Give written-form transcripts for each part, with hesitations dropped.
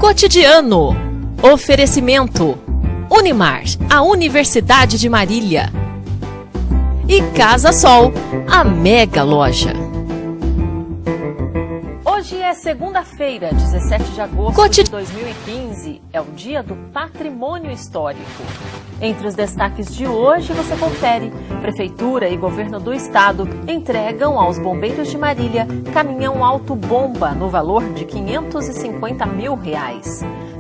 Cotidiano. Oferecimento. Unimar, a Universidade de Marília. E Casa Sol, a mega loja. Hoje é segunda-feira, 17 de agosto de 2015. É o dia do Patrimônio Histórico. Entre os destaques de hoje, você confere. Prefeitura e Governo do Estado entregam aos bombeiros de Marília caminhão auto-bomba no valor de R$550 mil.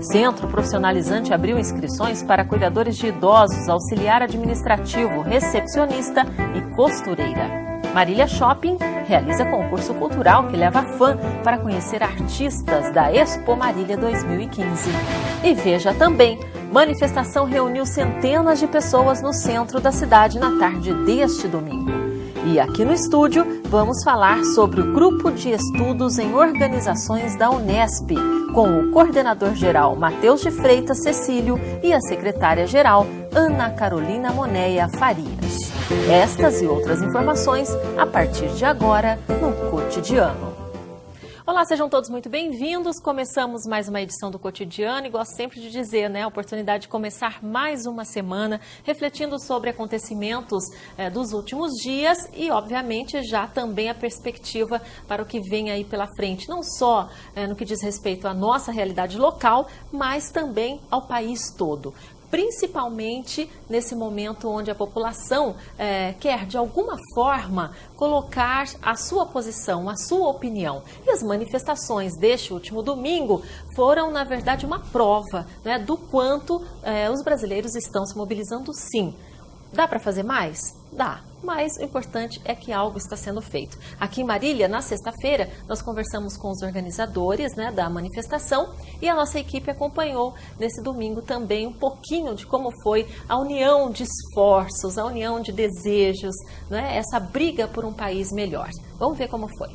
Centro Profissionalizante abriu inscrições para cuidadores de idosos, auxiliar administrativo, recepcionista e costureira. Marília Shopping realiza concurso cultural que leva fã para conhecer artistas da Expo Marília 2015. E veja também, manifestação reuniu centenas de pessoas no centro da cidade na tarde deste domingo. E aqui no estúdio vamos falar sobre o Grupo de Estudos em Organizações da Unesp, com o coordenador-geral Matheus de Freitas Cecílio e a secretária-geral Ana Carolina Moneia Farias. Estas e outras informações a partir de agora no Cotidiano. Olá, sejam todos muito bem-vindos. Começamos mais uma edição do Cotidiano e gosto sempre de dizer, a oportunidade de começar mais uma semana refletindo sobre acontecimentos dos últimos dias e, obviamente, já também a perspectiva para o que vem aí pela frente, não só no que diz respeito à nossa realidade local, mas também ao país todo. Principalmente nesse momento onde a população quer, de alguma forma, colocar a sua posição, a sua opinião. E as manifestações deste último domingo foram, na verdade, uma prova do quanto os brasileiros estão se mobilizando, sim. Dá para fazer mais? Dá, mas o importante é que algo está sendo feito. Aqui em Marília, na sexta-feira, nós conversamos com os organizadores da manifestação e a nossa equipe acompanhou nesse domingo também um pouquinho de como foi a união de esforços, a união de desejos, essa briga por um país melhor. Vamos ver como foi.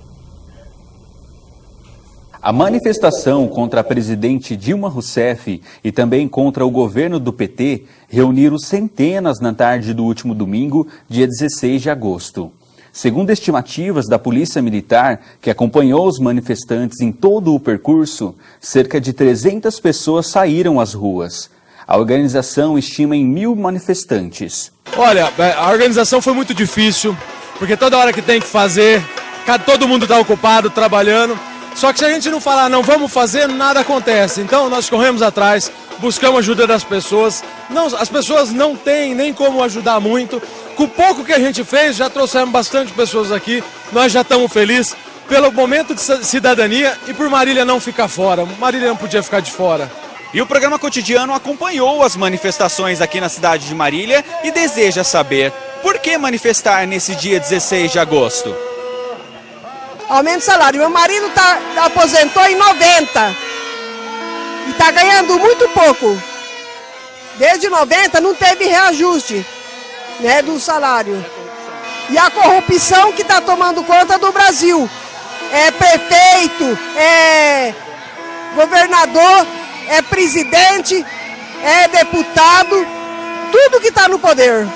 A manifestação contra a presidente Dilma Rousseff e também contra o governo do PT reuniram centenas na tarde do último domingo, dia 16 de agosto. Segundo estimativas da Polícia Militar, que acompanhou os manifestantes em todo o percurso, cerca de 300 pessoas saíram às ruas. A organização estima em 1.000 manifestantes. Olha, a organização foi muito difícil, porque toda hora que tem que fazer, todo mundo está ocupado, trabalhando. Só que se a gente não falar, não vamos fazer, nada acontece. Então nós corremos atrás, buscamos ajuda das pessoas. As pessoas não têm nem como ajudar muito. Com o pouco que a gente fez, já trouxemos bastante pessoas aqui. Nós já estamos felizes pelo momento de cidadania e por Marília não ficar fora. Marília não podia ficar de fora. E o programa Cotidiano acompanhou as manifestações aqui na cidade de Marília e deseja saber por que manifestar nesse dia 16 de agosto. Aumento de salário. Meu marido aposentou em 90 e está ganhando muito pouco. Desde 90 não teve reajuste do salário. E a corrupção que está tomando conta do Brasil. É prefeito, é governador, é presidente, é deputado, tudo que está no poder.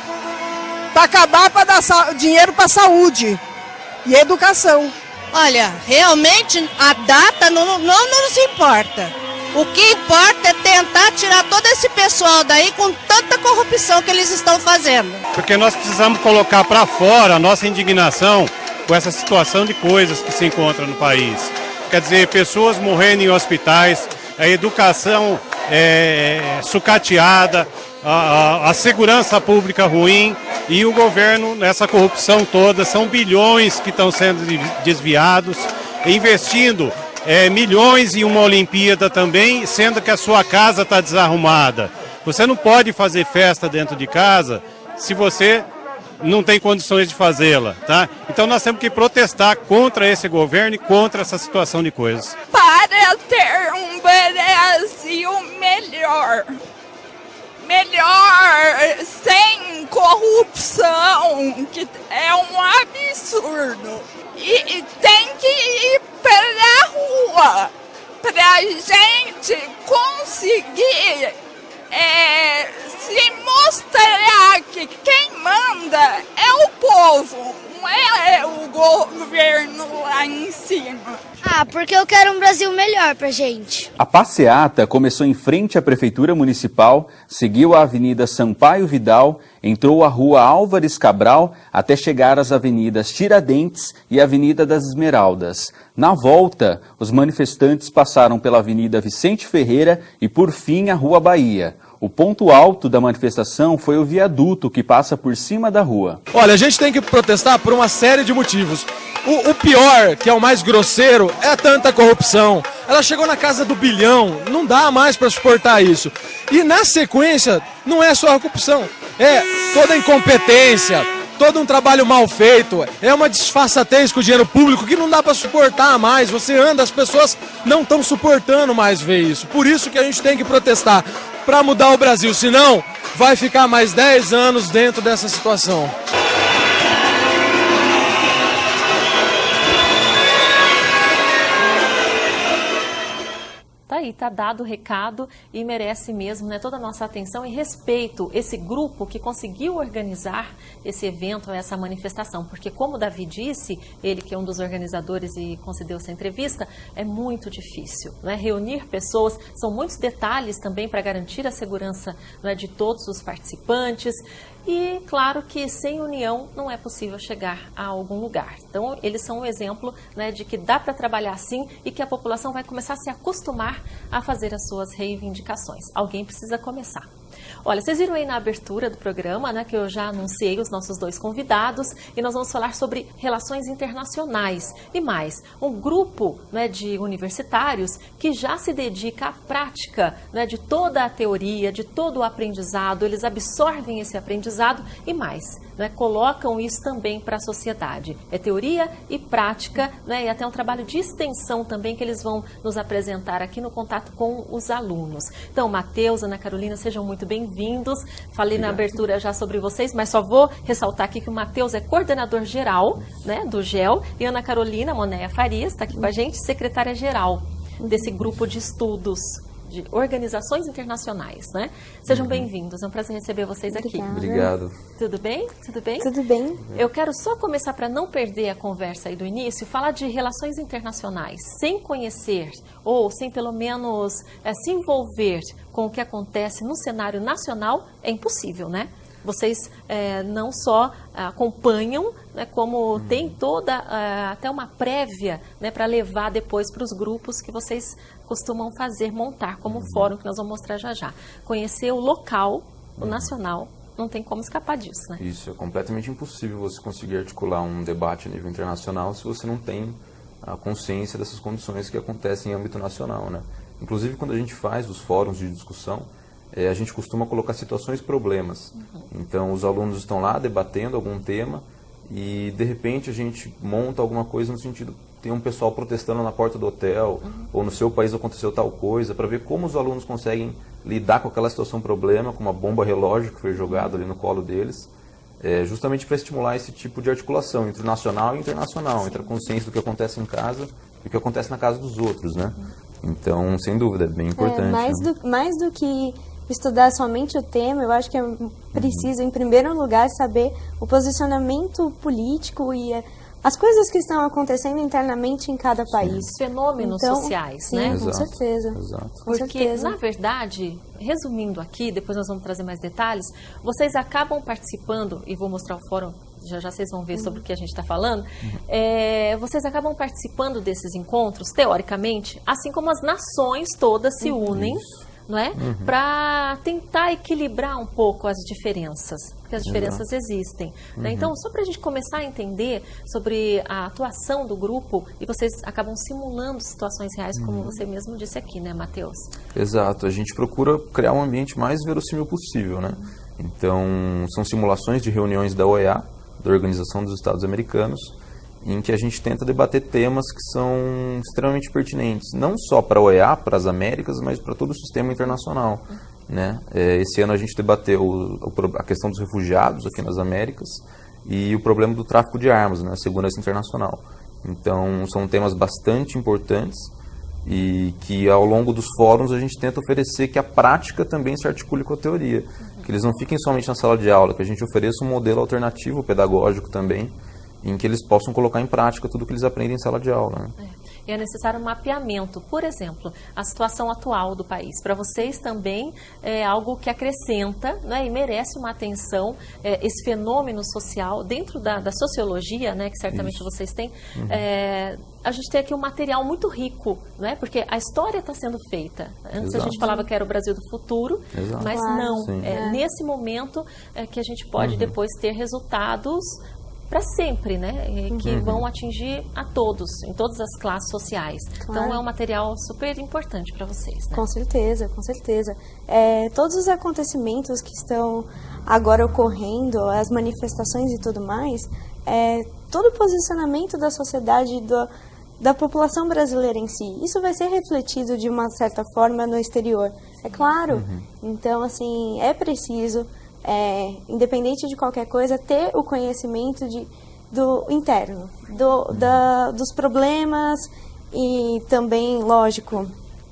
Para acabar, para dar dinheiro para saúde e educação. Olha, realmente a data não nos importa. O que importa é tentar tirar todo esse pessoal daí com tanta corrupção que eles estão fazendo. Porque nós precisamos colocar para fora a nossa indignação com essa situação de coisas que se encontra no país. Quer dizer, pessoas morrendo em hospitais, a educação sucateada, a segurança pública ruim e o governo nessa corrupção toda. São bilhões que estão sendo desviados, investindo milhões em uma Olimpíada também, sendo que a sua casa está desarrumada. Você não pode fazer festa dentro de casa se você não tem condições de fazê-la, tá? Então nós temos que protestar contra esse governo e contra essa situação de coisas. Para ter um Brasil melhor, sem corrupção, que é um absurdo. E tem que ir pra rua pra gente conseguir se mostrar que quem manda é o povo, é o governo lá em cima. Porque eu quero um Brasil melhor pra gente. A passeata começou em frente à Prefeitura Municipal, seguiu a Avenida Sampaio Vidal, entrou a Rua Álvares Cabral até chegar às avenidas Tiradentes e Avenida das Esmeraldas. Na volta, os manifestantes passaram pela Avenida Vicente Ferreira e, por fim, a Rua Bahia. O ponto alto da manifestação foi o viaduto que passa por cima da rua. Olha, a gente tem que protestar por uma série de motivos. O pior, que é o mais grosseiro, é tanta corrupção. Ela chegou na casa do bilhão, não dá mais para suportar isso. E na sequência, não é só a corrupção, é toda a incompetência, todo um trabalho mal feito, é uma disfarçatez com o dinheiro público que não dá para suportar mais. Você anda, as pessoas não estão suportando mais ver isso. Por isso que a gente tem que protestar, para mudar o Brasil, senão vai ficar mais 10 anos dentro dessa situação. Tá aí, tá dado o recado e merece mesmo, né, toda a nossa atenção e respeito esse grupo que conseguiu organizar esse evento, essa manifestação, porque como o Davi disse, ele que é um dos organizadores e concedeu essa entrevista, é muito difícil, né, reunir pessoas, são muitos detalhes também para garantir a segurança, né, de todos os participantes. E claro que sem união não é possível chegar a algum lugar. Então eles são um exemplo, né, de que dá para trabalhar assim e que a população vai começar a se acostumar a fazer as suas reivindicações. Alguém precisa começar. Olha, vocês viram aí na abertura do programa, né, que eu já anunciei os nossos dois convidados e nós vamos falar sobre relações internacionais e mais, um grupo, né, de universitários que já se dedica à prática, né, de toda a teoria, de todo o aprendizado, eles absorvem esse aprendizado e mais, né, colocam isso também para a sociedade. É teoria e prática, né, e até um trabalho de extensão também que eles vão nos apresentar aqui no contato com os alunos. Então, Matheus, Ana Carolina, sejam muito bem-vindos. Falei na abertura já sobre vocês, mas só vou ressaltar aqui que o Matheus é coordenador geral, né, do GEL, e Ana Carolina Monéia Farias está aqui com a gente, secretária-geral desse grupo de estudos de organizações internacionais, né? Sejam bem-vindos, é um prazer receber vocês aqui. Obrigado. Tudo bem? Tudo bem? Tudo bem. Eu quero só começar, para não perder a conversa aí do início, falar de relações internacionais, sem conhecer ou sem pelo menos se envolver com o que acontece no cenário nacional, é impossível, né? Vocês não só acompanham, né, como tem toda até uma prévia, né, para levar depois para os grupos que vocês costumam fazer, montar como fórum, que nós vamos mostrar já já. Conhecer o local, o nacional, não tem como escapar disso, né? Isso, é completamente impossível você conseguir articular um debate a nível internacional se você não tem a consciência dessas condições que acontecem em âmbito nacional, né? Inclusive, quando a gente faz os fóruns de discussão, a gente costuma colocar situações e problemas. Então, os alunos estão lá debatendo algum tema e, de repente, a gente monta alguma coisa no sentido, tem um pessoal protestando na porta do hotel, ou no seu país aconteceu tal coisa, para ver como os alunos conseguem lidar com aquela situação problema, com uma bomba relógio que foi jogada ali no colo deles, justamente para estimular esse tipo de articulação entre o nacional e o internacional, entre a consciência do que acontece em casa e o que acontece na casa dos outros, né? Então, sem dúvida, é bem importante. Mais do que estudar somente o tema, eu acho que é preciso, em primeiro lugar, saber o posicionamento político e as coisas que estão acontecendo internamente em cada país. Fenômenos sociais, sim, né? Com certeza. Exato. Porque, na verdade, resumindo aqui, depois nós vamos trazer mais detalhes, vocês acabam participando, e vou mostrar o fórum, já vocês vão ver sobre o que a gente está falando, vocês acabam participando desses encontros, teoricamente, assim como as nações todas se unem, não é? Para tentar equilibrar um pouco as diferenças, porque as diferenças existem. Né? Então, só para a gente começar a entender sobre a atuação do grupo, e vocês acabam simulando situações reais, como você mesmo disse aqui, né, Matheus? Exato, a gente procura criar um ambiente mais verossímil possível, né? Então, são simulações de reuniões da OEA, da Organização dos Estados Americanos, em que a gente tenta debater temas que são extremamente pertinentes, não só para a OEA, para as Américas, mas para todo o sistema internacional, né? Esse ano a gente debateu a questão dos refugiados aqui nas Américas e o problema do tráfico de armas, né? A segurança internacional. Então, são temas bastante importantes e que ao longo dos fóruns a gente tenta oferecer que a prática também se articule com a teoria, que eles não fiquem somente na sala de aula, que a gente ofereça um modelo alternativo pedagógico também, em que eles possam colocar em prática tudo que eles aprendem em sala de aula, né? É necessário um mapeamento, por exemplo, a situação atual do país. Para vocês também é algo que acrescenta, né, e merece uma atenção, esse fenômeno social dentro da sociologia, né, que certamente vocês têm. A gente tem aqui um material muito rico, né, porque a história está sendo feita. Antes a gente falava que era o Brasil do futuro, mas não. Nesse momento que a gente pode depois ter resultados para sempre, né? Que vão atingir a todos, em todas as classes sociais. Claro. Então é um material super importante para vocês, né? Com certeza, com certeza. Todos os acontecimentos que estão agora ocorrendo, as manifestações e tudo mais, todo o posicionamento da sociedade, da população brasileira em si, isso vai ser refletido de uma certa forma no exterior, é claro. Então, assim, é preciso, independente de qualquer coisa, ter o conhecimento do interno, dos problemas e também, lógico,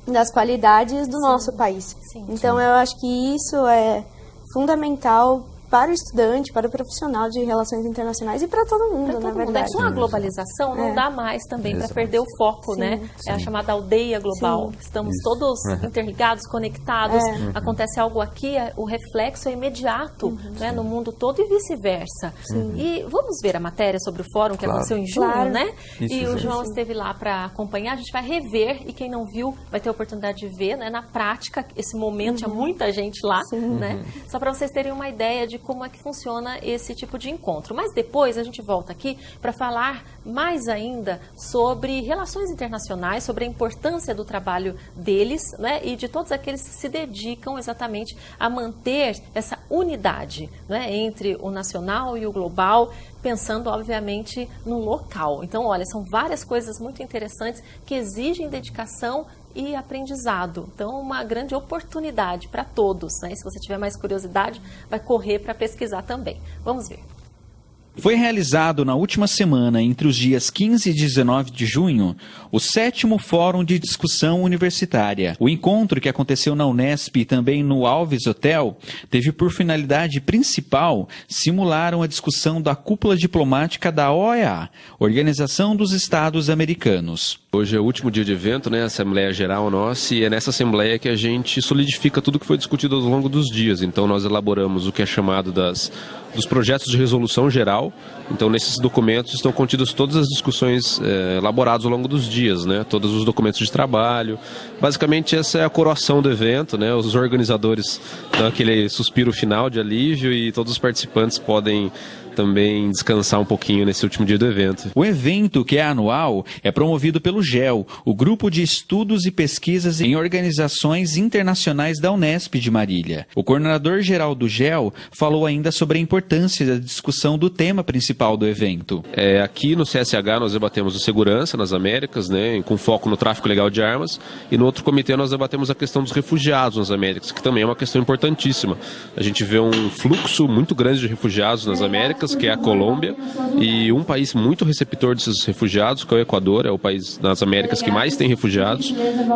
das qualidades do nosso país. Então, eu acho que isso é fundamental para o estudante, para o profissional de relações internacionais e para todo mundo, na verdade. Com a globalização não dá mais também para perder o foco, né? É a chamada aldeia global. Estamos todos interligados, conectados. Acontece algo aqui, o reflexo é imediato, né, no mundo todo e vice-versa. E vamos ver a matéria sobre o fórum que aconteceu em junho, né? E o João esteve lá para acompanhar. A gente vai rever e quem não viu vai ter a oportunidade de ver, né, na prática esse momento. Tinha muita gente lá, né? Só para vocês terem uma ideia de como é que funciona esse tipo de encontro. Mas depois a gente volta aqui para falar mais ainda sobre relações internacionais, sobre a importância do trabalho deles, né, e de todos aqueles que se dedicam exatamente a manter essa unidade, né, entre o nacional e o global, pensando, obviamente, no local. Então, olha, são várias coisas muito interessantes que exigem dedicação e aprendizado. Então, uma grande oportunidade para todos, né? Se você tiver mais curiosidade, vai correr para pesquisar também. Vamos ver. Foi realizado na última semana, entre os dias 15 e 19 de junho, o 7º Fórum de Discussão Universitária. O encontro, que aconteceu na Unesp e também no Alves Hotel, teve por finalidade principal simular uma discussão da cúpula diplomática da OEA, Organização dos Estados Americanos. Hoje é o último dia de evento, né? A Assembleia Geral nossa, e é nessa Assembleia que a gente solidifica tudo que foi discutido ao longo dos dias. Então nós elaboramos o que é chamado dos projetos de resolução geral. Então nesses documentos estão contidas todas as discussões elaboradas ao longo dos dias, né? Todos os documentos de trabalho. Basicamente essa é a coroação do evento, né? Os organizadores dão aquele suspiro final de alívio e todos os participantes podem também descansar um pouquinho nesse último dia do evento. O evento, que é anual, é promovido pelo GEL, o Grupo de Estudos e Pesquisas em Organizações Internacionais da Unesp de Marília. O coordenador-geral do GEL falou ainda sobre a importância da discussão do tema principal do evento. Aqui no CSH nós debatemos a segurança nas Américas, né, com foco no tráfico ilegal de armas, e no outro comitê nós debatemos a questão dos refugiados nas Américas, que também é uma questão importantíssima. A gente vê um fluxo muito grande de refugiados nas Américas, que é a Colômbia, e um país muito receptor desses refugiados, que é o Equador, é o país nas Américas que mais tem refugiados.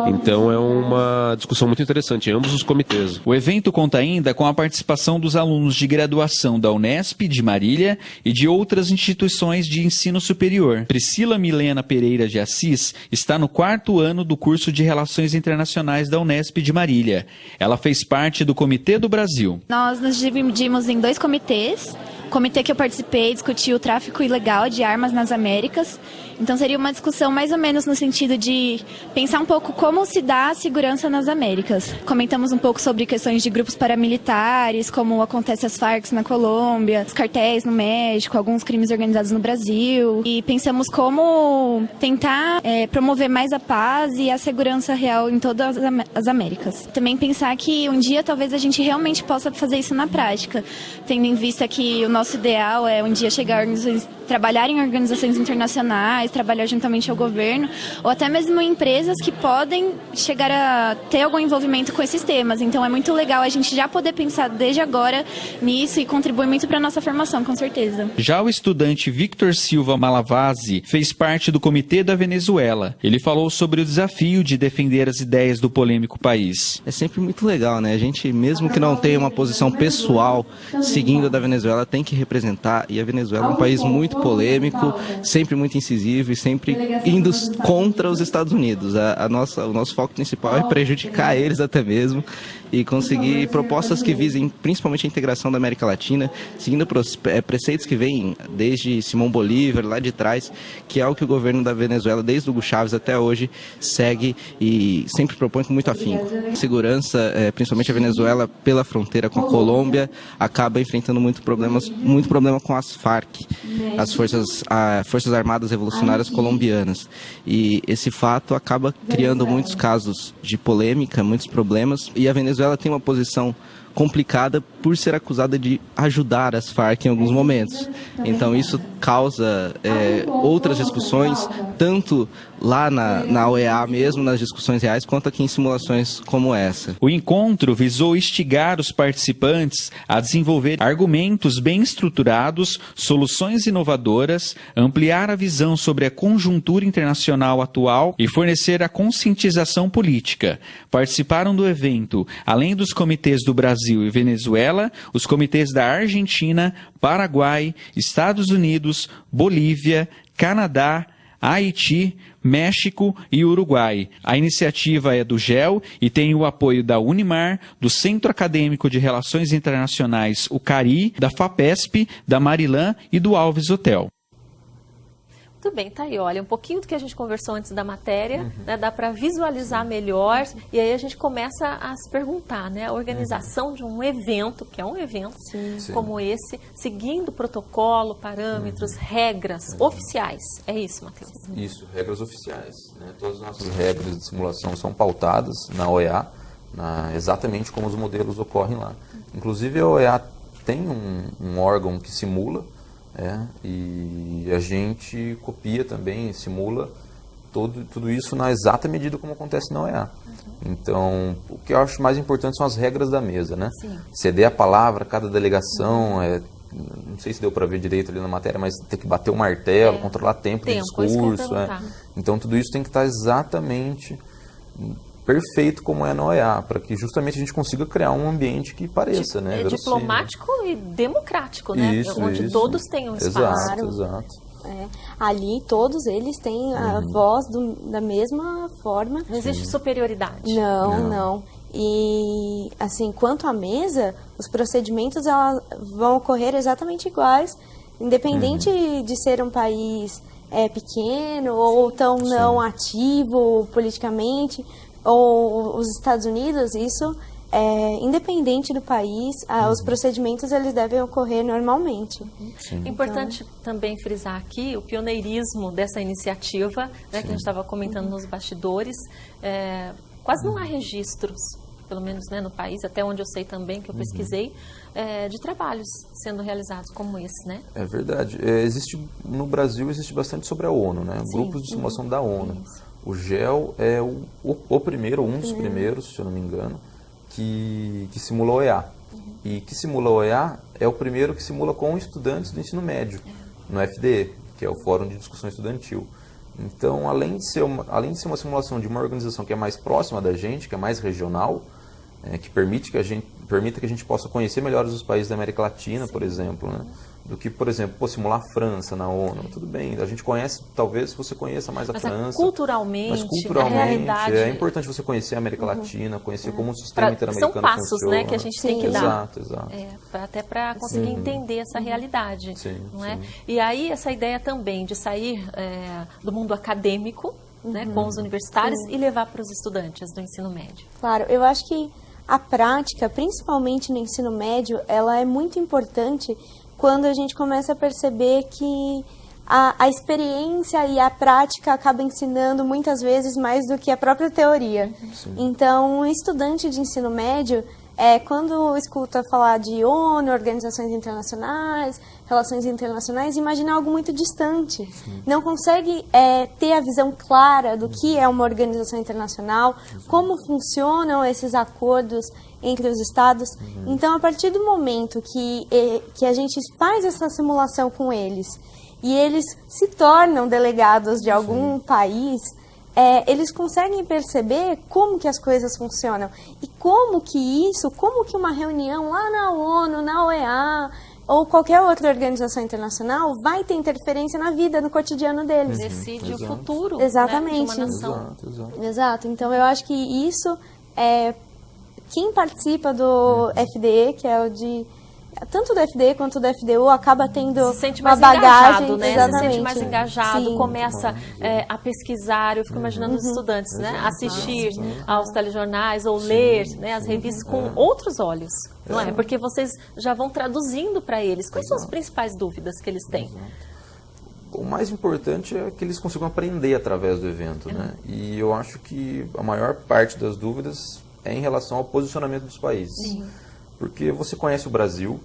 Então é uma discussão muito interessante em ambos os comitês. O evento conta ainda com a participação dos alunos de graduação da Unesp de Marília e de outras instituições de ensino superior. Priscila Milena Pereira de Assis está no 4º ano do curso de Relações Internacionais da Unesp de Marília. Ela fez parte do Comitê do Brasil. Nós nos dividimos em 2 comitês. O comitê que eu participei discutiu o tráfico ilegal de armas nas Américas. Então seria uma discussão mais ou menos no sentido de pensar um pouco como se dá a segurança nas Américas. Comentamos um pouco sobre questões de grupos paramilitares, como acontece as Farc na Colômbia, os cartéis no México, alguns crimes organizados no Brasil. E pensamos como tentar promover mais a paz e a segurança real em todas as Américas. Também pensar que um dia talvez a gente realmente possa fazer isso na prática, tendo em vista que o nosso ideal é um dia chegar a trabalhar em organizações internacionais, trabalhar juntamente ao governo, ou até mesmo em empresas que podem chegar a ter algum envolvimento com esses temas. Então é muito legal a gente já poder pensar desde agora nisso e contribuir muito para a nossa formação, com certeza. Já o estudante Victor Silva Malavasi fez parte do Comitê da Venezuela. Ele falou sobre o desafio de defender as ideias do polêmico país. É sempre muito legal, né? A gente, mesmo que não tenha uma posição pessoal seguindo a da Venezuela, tem que representar, e a Venezuela é um país muito polêmico, sempre muito incisivo e sempre indo contra os Estados Unidos. O nosso foco principal é prejudicar eles até mesmo e conseguir propostas que visem principalmente a integração da América Latina, seguindo preceitos que vêm desde Simão Bolívar, lá de trás, que é o que o governo da Venezuela, desde Hugo Chávez até hoje, segue e sempre propõe com muito afinco. Segurança, principalmente a Venezuela, pela fronteira com a Colômbia, acaba enfrentando muito problema com as FARC, as Forças Armadas Revolucionárias Colombianas. E esse fato acaba criando muitos casos de polêmica, muitos problemas, e a Venezuela tem uma posição complicada por ser acusada de ajudar as Farc em alguns momentos. Então isso causa outras discussões, tanto lá na OEA mesmo, nas discussões reais, quanto aqui em simulações como essa. O encontro visou instigar os participantes a desenvolver argumentos bem estruturados, soluções inovadoras, ampliar a visão sobre a conjuntura internacional atual e fornecer a conscientização política. Participaram do evento, além dos comitês do Brasil e Venezuela, os comitês da Argentina, Paraguai, Estados Unidos, Bolívia, Canadá, Haiti, México e Uruguai. A iniciativa é do GEL e tem o apoio da Unimar, do Centro Acadêmico de Relações Internacionais, o CARI, da FAPESP, da Marilã e do Alves Hotel. Muito bem, tá aí, olha, um pouquinho do que a gente conversou antes da matéria, né, dá para visualizar melhor, e aí a gente começa a se perguntar, né, a organização de um evento, que é um evento como esse, seguindo protocolo, parâmetros, regras oficiais, é isso, Matheus? Isso, regras oficiais, né? Todas as nossas regras de simulação são pautadas na OEA, exatamente como os modelos ocorrem lá. Inclusive a OEA tem um órgão que simula, e a gente copia também, simula tudo isso na exata medida como acontece na OEA. Então, o que eu acho mais importante são as regras da mesa, né? Ceder a palavra a cada delegação, não sei se deu para ver direito ali na matéria, mas tem que bater o martelo, controlar tempo de discurso. Então, tudo isso tem que estar exatamente perfeito como é na OEA, para que justamente a gente consiga criar um ambiente que pareça, né? Diplomático e democrático, né? Onde todos tenham espaço. Exato. Ali todos eles têm a voz da mesma forma. Não existe superioridade. Não. E assim, quanto à mesa, os procedimentos vão ocorrer exatamente iguais, independente de ser um país pequeno ou tão não ativo politicamente, ou os Estados Unidos, isso independente do país, os procedimentos eles devem ocorrer normalmente. Importante também frisar aqui o pioneirismo dessa iniciativa, né, que a gente estava comentando nos bastidores. Quase não há registros, pelo menos, né, no país, até onde eu sei também, que eu pesquisei, de trabalhos sendo realizados como esse, né? É verdade. No Brasil existe bastante sobre a ONU, né? Grupos de simulação da ONU. O GEL é o primeiro, um dos primeiros, se eu não me engano, que simula a OEA. E que simula a OEA é o primeiro que simula com estudantes do ensino médio, no FDE, que é o Fórum de Discussão Estudantil. Então, além de ser uma simulação de uma organização que é mais próxima da gente, que é mais regional, que permita que a gente possa conhecer melhor os países da América Latina, por exemplo, né? Do que, por exemplo, simular a França na ONU. Tudo bem, a gente conhece, talvez você conheça mais a França. Culturalmente, a realidade... é importante você conhecer a América Latina, conhecer como o sistema interamericano funciona. São passos, funciona. Né, que a gente tem que dar. Exato. Até para conseguir entender essa realidade. Não é? E aí, essa ideia também de sair do mundo acadêmico, né, com os universitários e levar para os estudantes do ensino médio. Claro, eu acho que a prática, principalmente no ensino médio, ela é muito importante quando a gente começa a perceber que a experiência e a prática acabam ensinando muitas vezes mais do que a própria teoria. Então, um estudante de ensino médio, quando escuta falar de ONU, organizações internacionais, relações internacionais, imagina algo muito distante. Não consegue ter a visão clara do que é uma organização internacional, como funcionam esses acordos entre os estados. Então, a partir do momento que a gente faz essa simulação com eles e eles se tornam delegados de algum país, eles conseguem perceber como que as coisas funcionam e como que uma reunião lá na ONU, na OEA ou qualquer outra organização internacional vai ter interferência na vida, no cotidiano deles. Decide o futuro, exatamente, né, de uma nação. Exato. Então eu acho que isso é quem participa do FDE, que é o de tanto do FDE quanto do FDU, acaba tendo se sente uma mais bagagem, engajado, né? exatamente. Se sente mais engajado, Sim. começa a pesquisar. Eu fico imaginando os estudantes, né? Assistir aos telejornais ou ler, né, as revistas com outros olhos, não é? Porque vocês já vão traduzindo para eles. Quais são as principais dúvidas que eles têm? O mais importante é que eles consigam aprender através do evento, né? E eu acho que a maior parte das dúvidas é em relação ao posicionamento dos países. Sim. Porque você conhece o Brasil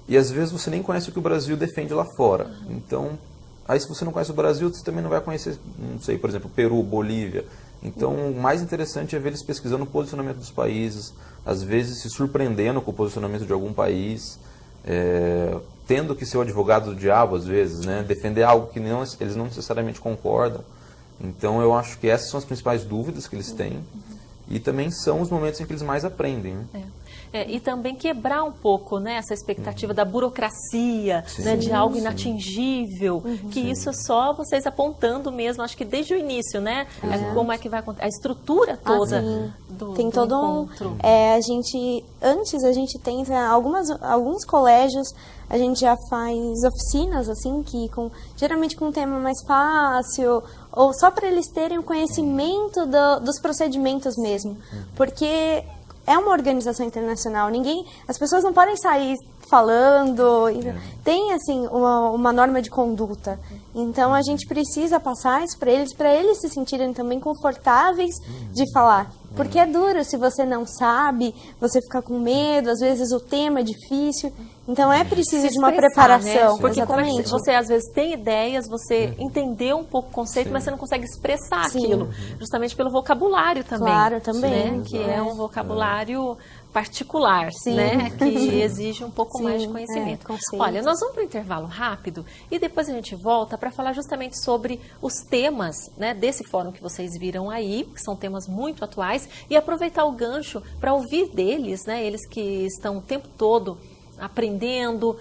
e às vezes você nem conhece o que o Brasil defende lá fora. Então, aí se você não conhece o Brasil, você também não vai conhecer, não sei, por exemplo, Peru, Bolívia. Então, o mais interessante é ver eles pesquisando o posicionamento dos países, às vezes se surpreendendo com o posicionamento de algum país, tendo que ser o advogado do diabo, às vezes, né? Defender algo que eles não necessariamente concordam. Então, eu acho que essas são as principais dúvidas que eles têm e também são os momentos em que eles mais aprendem, né? E também quebrar um pouco, né, essa expectativa da burocracia, né, de algo inatingível, que isso é só vocês apontando mesmo, acho que desde o início, né, como é que vai acontecer, a estrutura toda do tem todo encontro. Antes a gente tenta, alguns colégios, a gente já faz oficinas, assim, geralmente com um tema mais fácil, ou só para eles terem o conhecimento dos procedimentos mesmo, porque é uma organização internacional, as pessoas não podem sair falando, tem assim uma norma de conduta, então a gente precisa passar isso para eles se sentirem também confortáveis de falar, porque é duro se você não sabe, você fica com medo, às vezes o tema é difícil, então é preciso de uma preparação, né? Porque exatamente. Você às vezes tem ideias, você entendeu um pouco o conceito, mas você não consegue expressar aquilo, justamente pelo vocabulário também. Claro, também. Né? Que é um vocabulário particular, né? Que exige um pouco mais de conhecimento. Olha, nós vamos para o intervalo rápido e depois a gente volta para falar justamente sobre os temas, né, desse fórum que vocês viram aí, que são temas muito atuais, e aproveitar o gancho para ouvir deles, né, eles que estão o tempo todo aprendendo,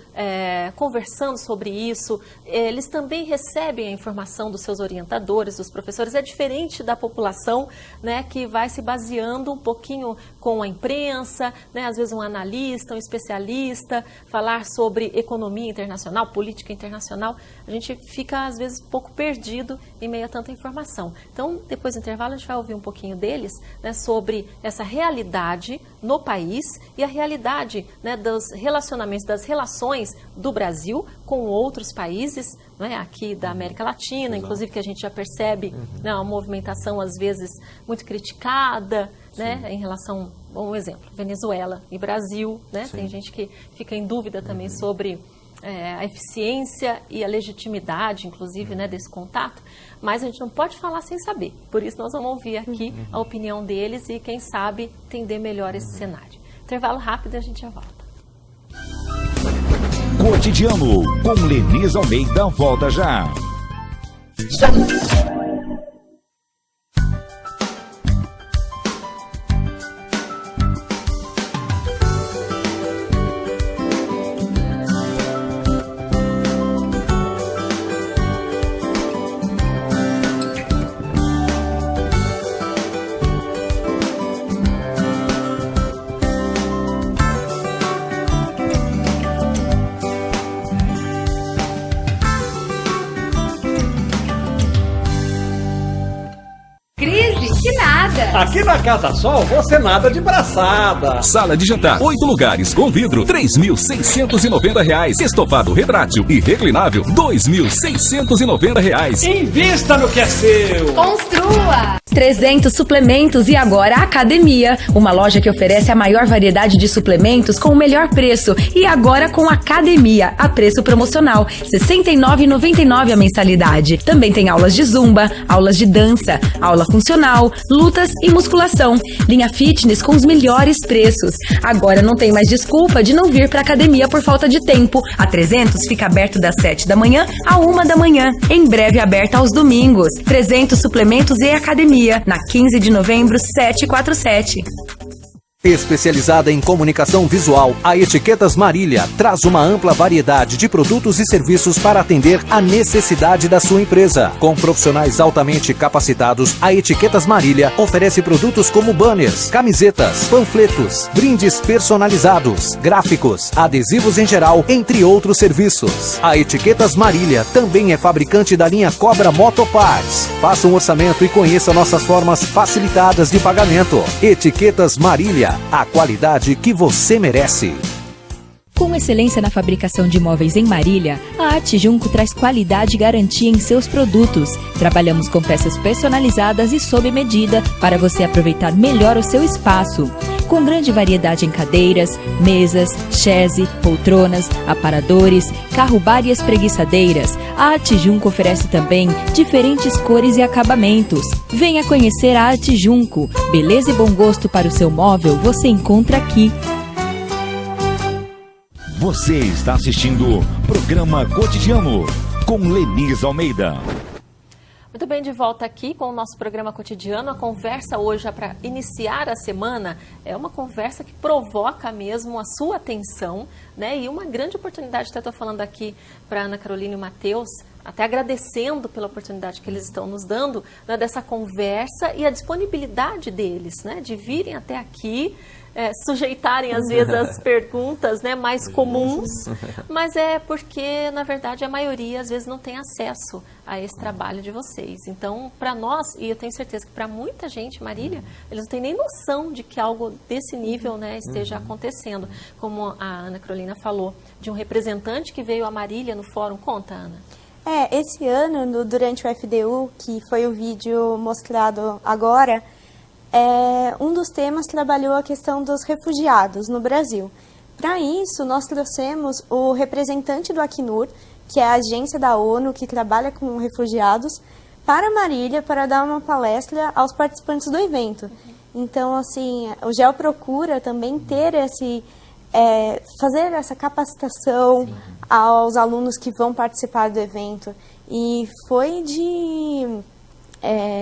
conversando sobre isso. Eles também recebem a informação dos seus orientadores, dos professores. É diferente da população, né, que vai se baseando um pouquinho com a imprensa, né, às vezes um analista, um especialista, falar sobre economia internacional, política internacional. A gente fica, às vezes, um pouco perdido em meio a tanta informação. Então, depois do intervalo, a gente vai ouvir um pouquinho deles, né, sobre essa realidade no país e a realidade, né, dos relacionamentos, das relações do Brasil com outros países, né, aqui da América Latina, inclusive que a gente já percebe, né, uma movimentação às vezes muito criticada, né, em relação, um exemplo, Venezuela e Brasil, né, tem gente que fica em dúvida também sobre a eficiência e a legitimidade, inclusive, né, desse contato, mas a gente não pode falar sem saber. Por isso nós vamos ouvir aqui a opinião deles e, quem sabe, entender melhor esse cenário. Intervalo rápido e a gente já volta. Cotidiano, com Leniz Almeida, volta já. Aqui na Casa Sol, você nada de braçada. Sala de jantar, 8 lugares com vidro, R$3.690. Estofado retrátil e reclinável, R$2.690. Invista no que é seu. Construa. 300 suplementos e agora a Academia, uma loja que oferece a maior variedade de suplementos com o melhor preço e agora com Academia, a preço promocional, R$ 69,99 a mensalidade. Também tem aulas de zumba, aulas de dança, aula funcional, lutas e musculação. Linha fitness com os melhores preços. Agora não tem mais desculpa de não vir para a Academia por falta de tempo. A 300 fica aberto das 7 da manhã à 1 da manhã. Em breve aberta aos domingos. 300 suplementos e Academia, na 15 de novembro, 747. Especializada em comunicação visual, a Etiquetas Marília traz uma ampla variedade de produtos e serviços para atender a necessidade da sua empresa. Com profissionais altamente capacitados, a Etiquetas Marília oferece produtos como banners, camisetas, panfletos, brindes personalizados, gráficos, adesivos em geral, entre outros serviços. A Etiquetas Marília também é fabricante da linha Cobra Motoparts. Faça um orçamento e conheça nossas formas facilitadas de pagamento. Etiquetas Marília, a qualidade que você merece. Com excelência na fabricação de móveis em Marília, a Arte Junco traz qualidade e garantia em seus produtos. Trabalhamos com peças personalizadas e sob medida para você aproveitar melhor o seu espaço. Com grande variedade em cadeiras, mesas, chaise, poltronas, aparadores, carro-bar e espreguiçadeiras, a Arte Junco oferece também diferentes cores e acabamentos. Venha conhecer a Arte Junco. Beleza e bom gosto para o seu móvel você encontra aqui. Você está assistindo o Programa Cotidiano com Leniz Almeida. Muito bem, de volta aqui com o nosso programa cotidiano. A conversa hoje é para iniciar a semana. É uma conversa que provoca mesmo a sua atenção, né? E uma grande oportunidade, até estou falando aqui para Ana Carolina e o Matheus, até agradecendo pela oportunidade que eles estão nos dando, né, dessa conversa e a disponibilidade deles, né, de virem até aqui, sujeitarem às vezes as perguntas, né, mais comuns, mas é porque, na verdade, a maioria às vezes não tem acesso a esse trabalho de vocês. Então, para nós, e eu tenho certeza que para muita gente, Marília, eles não têm nem noção de que algo desse nível, né, esteja acontecendo. Como a Ana Carolina falou, de um representante que veio a Marília no fórum. Conta, Ana. Esse ano, durante o FDU, que foi o vídeo mostrado agora, um dos temas trabalhou a questão dos refugiados no Brasil. Para isso, nós trouxemos o representante do Acnur, que é a agência da ONU que trabalha com refugiados, para Marília para dar uma palestra aos participantes do evento. Então, assim, o GEL procura também ter fazer essa capacitação aos alunos que vão participar do evento. E foi de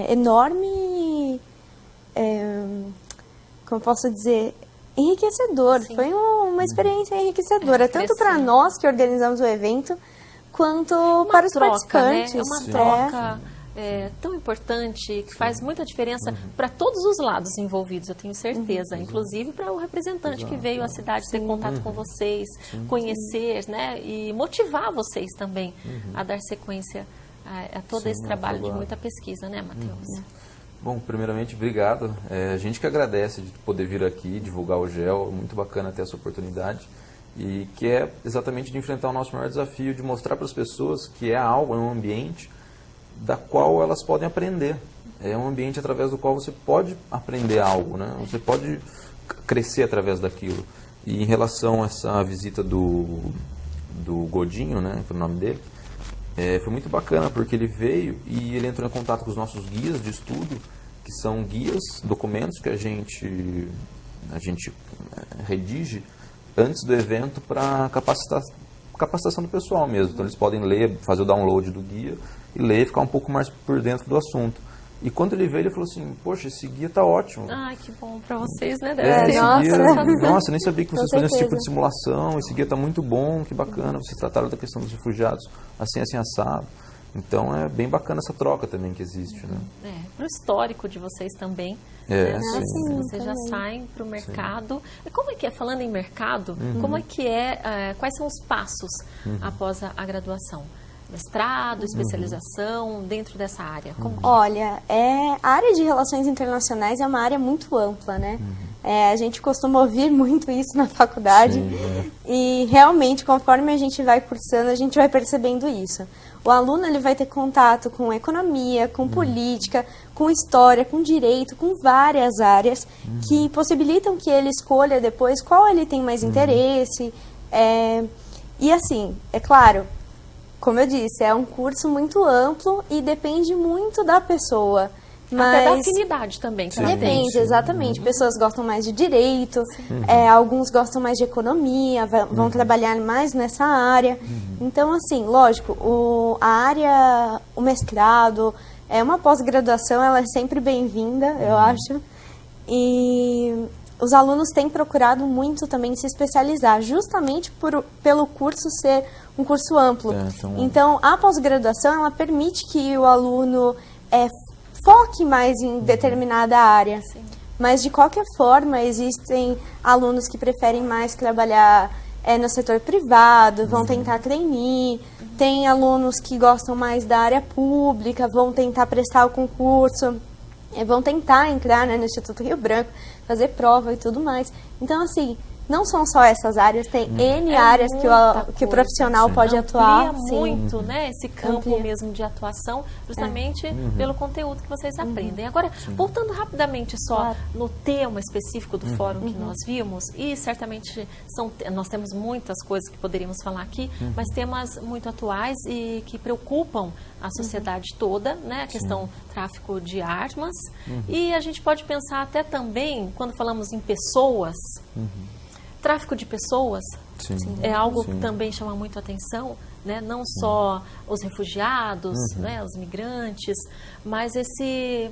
enorme, como posso dizer, enriquecedor. Sim. Foi uma experiência enriquecedora, tanto para nós que organizamos o evento, quanto para os participantes. Né? É uma troca tão importante, que faz muita diferença para todos os lados envolvidos, eu tenho certeza, inclusive para o representante que veio à cidade ter contato com vocês, conhecer, né, e motivar vocês também a dar sequência a todo esse trabalho de muita pesquisa, né, Matheus? Bom, primeiramente, obrigado. A gente que agradece de poder vir aqui, divulgar o GEL, muito bacana ter essa oportunidade, e que é exatamente de enfrentar o nosso maior desafio, de mostrar para as pessoas que é algo, é um ambiente da qual elas podem aprender. É um ambiente através do qual você pode aprender algo, né? Você pode crescer através daquilo. E em relação a essa visita do Godinho, né, que é o nome dele, foi muito bacana, porque ele veio e ele entrou em contato com os nossos guias de estudo, que são guias, documentos que a gente redige antes do evento para capacitação do pessoal mesmo. Então eles podem ler, fazer o download do guia e ler e ficar um pouco mais por dentro do assunto. E quando ele veio, ele falou assim, poxa, esse guia tá ótimo. Ai, que bom para vocês, né? Nossa, nem sabia que vocês faziam esse tipo de simulação, esse guia tá muito bom, que bacana, vocês trataram da questão dos refugiados assim, assado. Então é bem bacana essa troca também que existe, né? Pro histórico de vocês também. Vocês já saem para o mercado. E como é que é, falando em mercado, como é que quais são os passos após a graduação? Mestrado, especialização dentro dessa área? Olha, a área de relações internacionais é uma área muito ampla, né? A gente costuma ouvir muito isso na faculdade. E realmente, conforme a gente vai cursando, a gente vai percebendo isso. O aluno ele vai ter contato com economia, com política, com história, com direito, com várias áreas que possibilitam que ele escolha depois qual ele tem mais interesse. E assim, é claro, como eu disse, é um curso muito amplo e depende muito da pessoa. Mas até da afinidade também. Depende, exatamente. Pessoas gostam mais de direito, alguns gostam mais de economia, vão trabalhar mais nessa área. Então, assim, lógico, o mestrado, uma pós-graduação, ela é sempre bem-vinda, eu acho. E os alunos têm procurado muito também se especializar, justamente pelo curso ser um curso amplo. Então, a pós-graduação, ela permite que o aluno foque mais em determinada área. Sim. Mas, de qualquer forma, existem alunos que preferem mais trabalhar no setor privado, vão tentar trainee. Tem alunos que gostam mais da área pública, vão tentar prestar o concurso, vão tentar entrar, né, no Instituto Rio Branco, fazer prova e tudo mais. Então, assim, não são só essas áreas, tem N áreas que o profissional pode atuar. Amplia muito, né, esse campo mesmo de atuação, justamente pelo conteúdo que vocês aprendem. Agora, voltando rapidamente só no tema específico do fórum que nós vimos, e certamente nós temos muitas coisas que poderíamos falar aqui, mas temas muito atuais e que preocupam a sociedade toda, né, a questão tráfico de armas, e a gente pode pensar até também, quando falamos em pessoas, tráfico de pessoas é algo que também chama muito atenção, né? Não só os refugiados, né, os migrantes, mas esse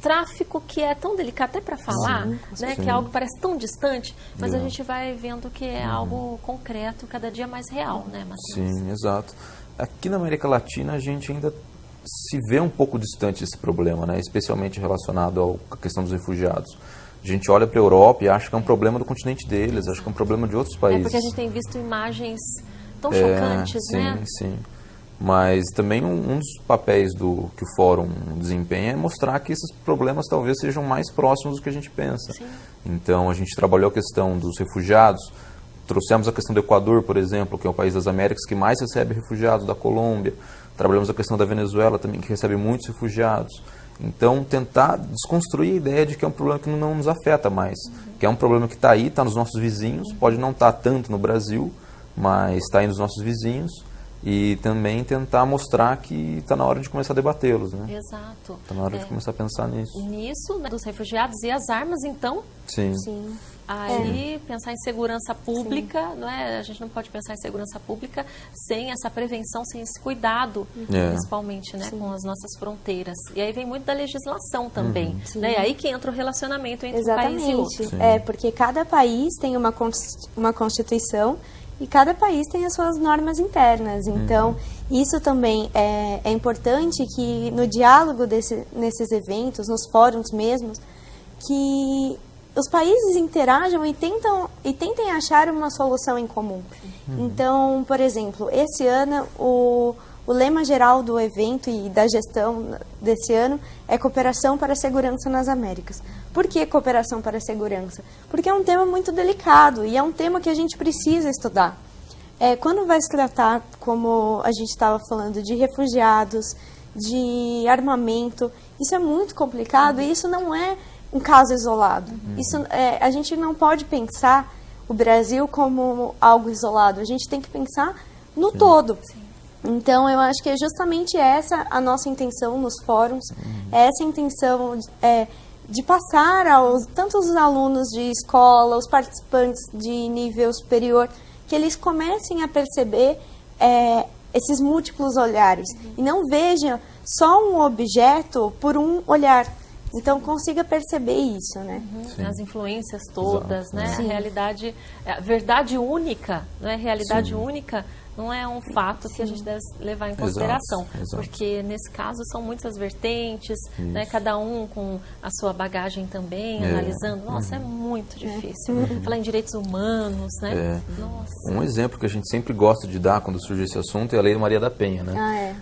tráfico que é tão delicado até para falar, né, que é algo que parece tão distante, mas a gente vai vendo que é algo concreto, cada dia mais real, né, Matheus? Sim, exato. Aqui na América Latina a gente ainda se vê um pouco distante desse problema, né, especialmente relacionado à questão dos refugiados. A gente olha para a Europa e acha que é um problema do continente deles, acha que é um problema de outros países. Porque a gente tem visto imagens tão chocantes, né? Sim. Mas também um dos papéis que o Fórum desempenha é mostrar que esses problemas talvez sejam mais próximos do que a gente pensa. Sim. Então, a gente trabalhou a questão dos refugiados, trouxemos a questão do Equador, por exemplo, que é o país das Américas que mais recebe refugiados, da Colômbia. Trabalhamos a questão da Venezuela também, que recebe muitos refugiados. Então, tentar desconstruir a ideia de que é um problema que não nos afeta mais, que é um problema que está aí, está nos nossos vizinhos, pode não estar tanto no Brasil, mas está aí nos nossos vizinhos, e também tentar mostrar que está na hora de começar a debatê-los, né? Exato. Está na hora de começar a pensar nisso. Nisso, né, dos refugiados e as armas, então? Sim. Aí, pensar em segurança pública, não é? A gente não pode pensar em segurança pública sem essa prevenção, sem esse cuidado, principalmente, né, com as nossas fronteiras. E aí vem muito da legislação também, né? E aí que entra o relacionamento entre um país e outro. Porque cada país tem uma Constituição e cada país tem as suas normas internas. Então, isso também é importante que no diálogo nesses eventos, nos fóruns mesmos, que os países interajam e tentem achar uma solução em comum. Então, por exemplo, esse ano, o lema geral do evento e da gestão desse ano é Cooperação para a Segurança nas Américas. Por que cooperação para a segurança? Porque é um tema muito delicado e é um tema que a gente precisa estudar. Quando vai se tratar, como a gente estava falando, de refugiados, de armamento, isso é muito complicado e isso não é um caso isolado. Isso, a gente não pode pensar o Brasil como algo isolado, a gente tem que pensar no todo. Então, eu acho que é justamente essa a nossa intenção nos fóruns, essa intenção de passar tanto os alunos de escola, os participantes de nível superior, que eles comecem a perceber esses múltiplos olhares e não vejam só um objeto por um olhar. Então, consiga perceber isso, né? As influências todas, né? A realidade, a verdade única, né? Realidade única não é um fato que a gente deve levar em consideração, porque nesse caso são muitas vertentes, né? Cada um com a sua bagagem também, analisando. Nossa, é muito difícil. Falar em direitos humanos, né? Nossa. Um exemplo que a gente sempre gosta de dar quando surge esse assunto é a Lei Maria da Penha, né?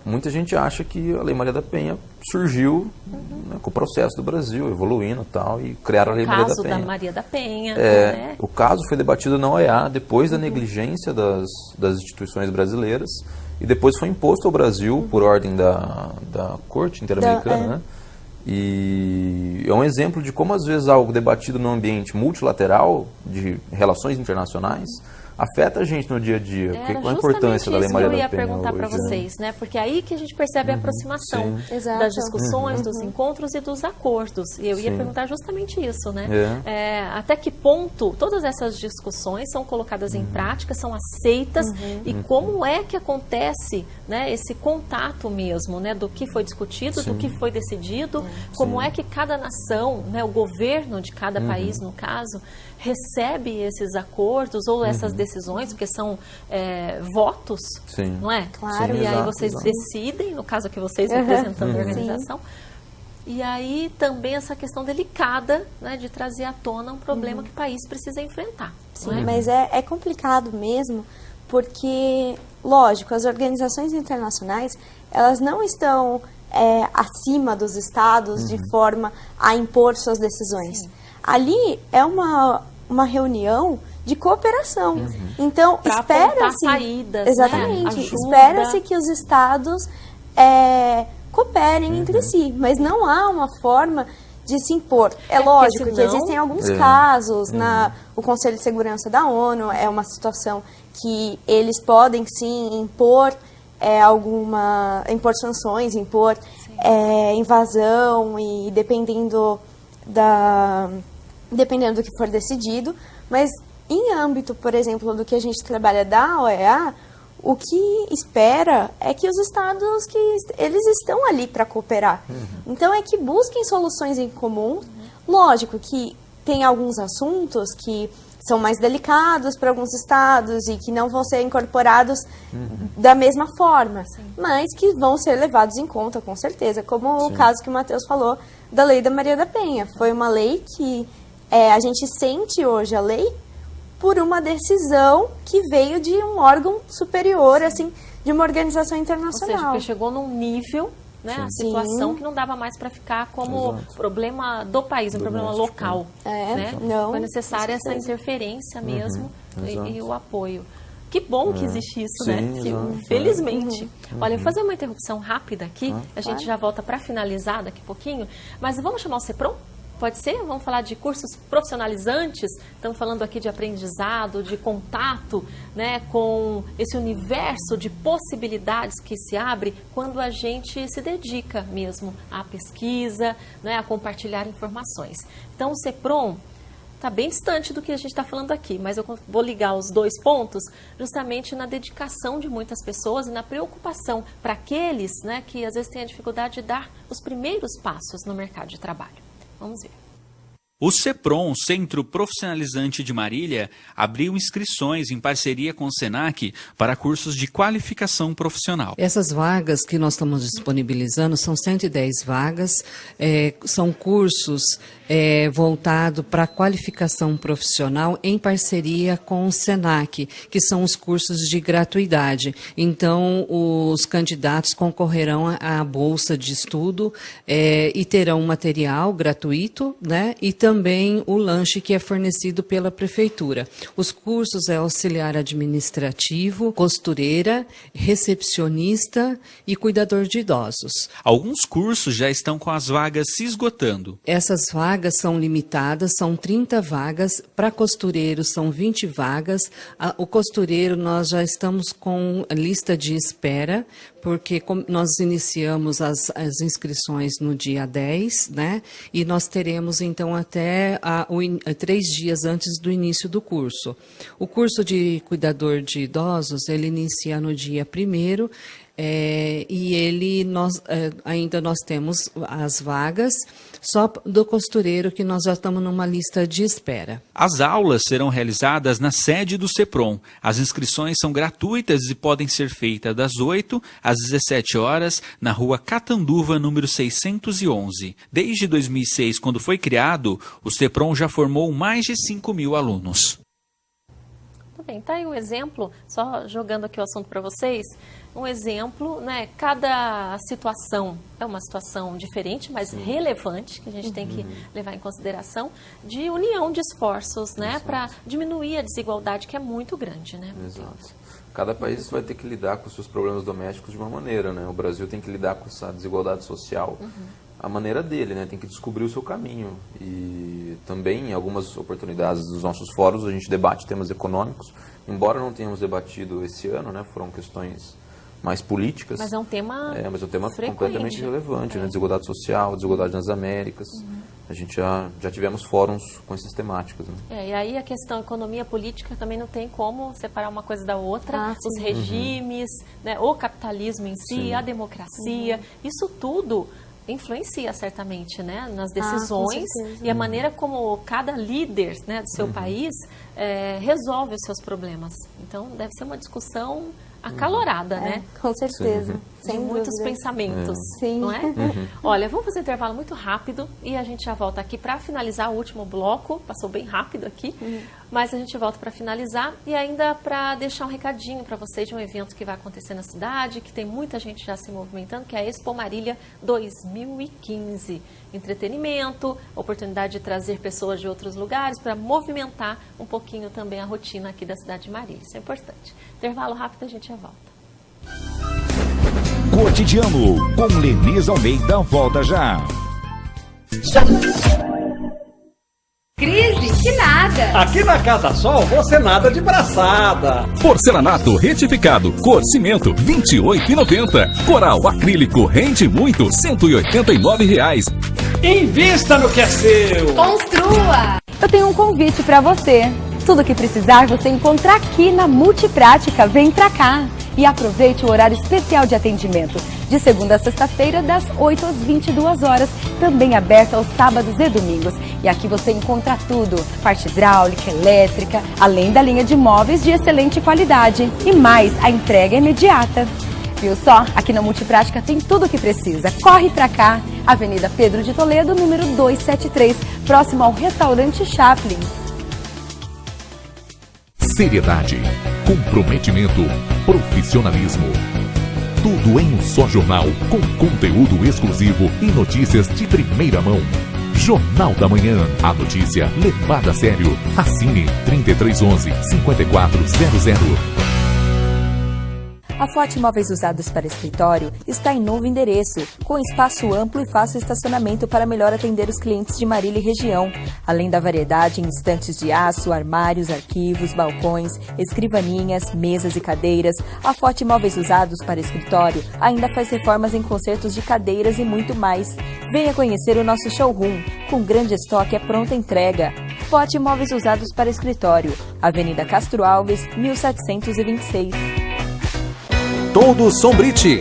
Muita gente acha que a Lei Maria da Penha surgiu né, com o processo do Brasil, evoluindo e tal, e criaram a Lei Maria da Penha. O caso da Maria da Penha. O caso foi debatido na OEA depois da negligência das instituições brasileiras e depois foi imposto ao Brasil por ordem da Corte Interamericana, né? E é um exemplo de como às vezes algo debatido no ambiente multilateral de relações internacionais afeta a gente no dia a dia. Qual a importância da Lei Maria da Penha? Eu ia perguntar para vocês, né? Porque é aí que a gente percebe a aproximação das discussões, dos encontros e dos acordos. E eu ia perguntar justamente isso, né? Até que ponto todas essas discussões são colocadas em prática, são aceitas e como é que acontece, né, esse contato mesmo, né, do que foi discutido, do que foi decidido, como é que cada nação, né, o governo de cada país, no caso, recebe esses acordos ou essas decisões, porque são votos, não é? Claro. E aí vocês decidem, no caso aqui vocês representando a organização. E aí também essa questão delicada, né, de trazer à tona um problema que o país precisa enfrentar. Sim, mas é complicado mesmo, porque, lógico, as organizações internacionais, elas não estão acima dos estados de forma a impor suas decisões. Ali é uma reunião de cooperação. Então, espera-se saídas, exatamente, né? Espera-se que os estados cooperem entre si, mas não há uma forma de se impor. É lógico que existem alguns casos, o Conselho de Segurança da ONU é uma situação que eles podem sim impor impor sanções, impor invasão e dependendo do que for decidido, mas em âmbito, por exemplo, do que a gente trabalha da OEA, o que espera é que os estados eles estão ali para cooperar. Então é que busquem soluções em comum. Lógico que tem alguns assuntos que são mais delicados para alguns estados e que não vão ser incorporados da mesma forma, mas que vão ser levados em conta, com certeza, como o caso que o Matheus falou da Lei da Maria da Penha. Foi uma lei que a gente sente hoje a lei por uma decisão que veio de um órgão superior, assim, de uma organização internacional. Ou seja, porque chegou num nível, né, a situação que não dava mais para ficar como problema do país, um problema local. Né? Foi necessária essa interferência mesmo e o apoio. Que bom que existe isso, né? Felizmente. Olha, eu vou fazer uma interrupção rápida aqui, a gente já volta para finalizar daqui a pouquinho, mas vamos chamar o CEPROM? Pode ser? Vamos falar de cursos profissionalizantes. Estamos falando aqui de aprendizado, de contato, né, com esse universo de possibilidades que se abre quando a gente se dedica mesmo à pesquisa, né, a compartilhar informações. Então, o CEPROM está bem distante do que a gente está falando aqui, mas eu vou ligar os dois pontos justamente na dedicação de muitas pessoas e na preocupação para aqueles, né, que às vezes têm a dificuldade de dar os primeiros passos no mercado de trabalho. Vamos ver. O CEPROM, Centro Profissionalizante de Marília, abriu inscrições em parceria com o SENAC para cursos de qualificação profissional. Essas vagas que nós estamos disponibilizando são 110 vagas, são cursos voltados para qualificação profissional em parceria com o SENAC, que são os cursos de gratuidade. Então, os candidatos concorrerão à bolsa de estudo e terão material gratuito, né? E também o lanche que é fornecido pela prefeitura. Os cursos é auxiliar administrativo, costureira, recepcionista e cuidador de idosos. Alguns cursos já estão com as vagas se esgotando. Essas vagas são limitadas, são 30 vagas. Para costureiro são 20 vagas. O costureiro nós já estamos com lista de espera, porque nós iniciamos as inscrições no dia 10, né? E nós teremos então até 3 dias antes do início do curso. O curso de cuidador de idosos, ele inicia no dia 1º, e ainda nós temos as vagas só do costureiro, que nós já estamos numa lista de espera. As aulas serão realizadas na sede do CEPROM. As inscrições são gratuitas e podem ser feitas das 8 às 17 horas na rua Catanduva, número 611. Desde 2006, quando foi criado, o CEPROM já formou mais de 5.000 alunos. Tudo bem, tá aí um exemplo, só jogando aqui o assunto para vocês, um exemplo, né, cada situação é uma situação diferente, mas relevante, que a gente tem que levar em consideração, de união de esforços, né, para diminuir a desigualdade que é muito grande, né? Exato. Cada país vai ter que lidar com os seus problemas domésticos de uma maneira, né? O Brasil tem que lidar com essa desigualdade social a maneira dele, né? Tem que descobrir o seu caminho. E também, em algumas oportunidades dos nossos fóruns, a gente debate temas econômicos. Embora não tenhamos debatido esse ano, né? Foram questões mais políticas. Mas é um tema mas é um tema frequente. completamente relevante, né? Desigualdade social, desigualdade nas Américas. A gente já tivemos fóruns com essas temáticas. Né? E aí a questão economia política também não tem como separar uma coisa da outra. Os regimes, né? O capitalismo em si, a democracia, isso tudo influencia certamente, né, nas decisões e a maneira como cada líder, né, do seu país resolve os seus problemas. Então deve ser uma discussão acalorada, né? Com certeza. Sem muitos pensamentos, não é? Olha, vamos fazer um intervalo muito rápido e a gente já volta aqui para finalizar o último bloco. Passou bem rápido aqui, mas a gente volta para finalizar e ainda para deixar um recadinho para vocês de um evento que vai acontecer na cidade, que tem muita gente já se movimentando, que é a Expo Marília 2015. Entretenimento, oportunidade de trazer pessoas de outros lugares para movimentar um pouquinho também a rotina aqui da cidade de Marília. Isso é importante. Intervalo rápido, a gente já volta. Cotidiano, com Lenise Almeida, volta já. Crise? Que nada! Aqui na Casa Sol você nada de braçada. Porcelanato retificado, cor cimento, R$ 28,90. Coral acrílico rende muito, R$ 189,00. Invista no que é seu. Construa! Eu tenho um convite para você. Tudo que precisar você encontra aqui na Multiprática. Vem pra cá e aproveite o horário especial de atendimento. De segunda a sexta-feira, das 8 às 22 horas. Também aberto aos sábados e domingos. E aqui você encontra tudo. Parte hidráulica, elétrica, além da linha de móveis de excelente qualidade. E mais, a entrega é imediata. Viu só? Aqui na Multiprática tem tudo o que precisa. Corre pra cá. Avenida Pedro de Toledo, número 273, próximo ao restaurante Chaplin. Seriedade, comprometimento, profissionalismo. Tudo em um só jornal, com conteúdo exclusivo e notícias de primeira mão. Jornal da Manhã. A notícia levada a sério. Assine 3311-5400. A Forte Móveis Usados para Escritório está em novo endereço, com espaço amplo e fácil estacionamento para melhor atender os clientes de Marília e região. Além da variedade em estantes de aço, armários, arquivos, balcões, escrivaninhas, mesas e cadeiras, a Forte Móveis Usados para Escritório ainda faz reformas em consertos de cadeiras e muito mais. Venha conhecer o nosso showroom, com grande estoque e pronta entrega. Forte Móveis Usados para Escritório, Avenida Castro Alves, 1726. Todos Sombrite,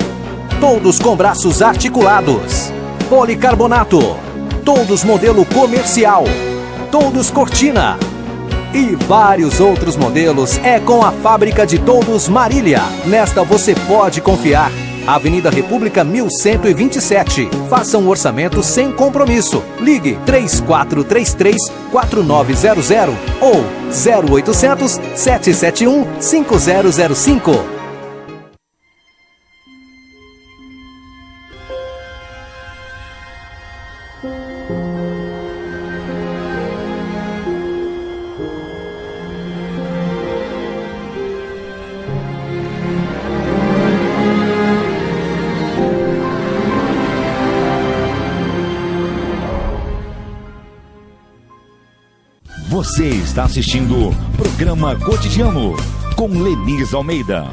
todos com braços articulados. Policarbonato, todos modelo comercial. Todos Cortina. E vários outros modelos é com a Fábrica de Todos Marília. Nesta você pode confiar. Avenida República 1127. Faça um orçamento sem compromisso. Ligue 3433-4900 ou 0800-771-5005. Você está assistindo Programa Cotidiano com Lenise Almeida.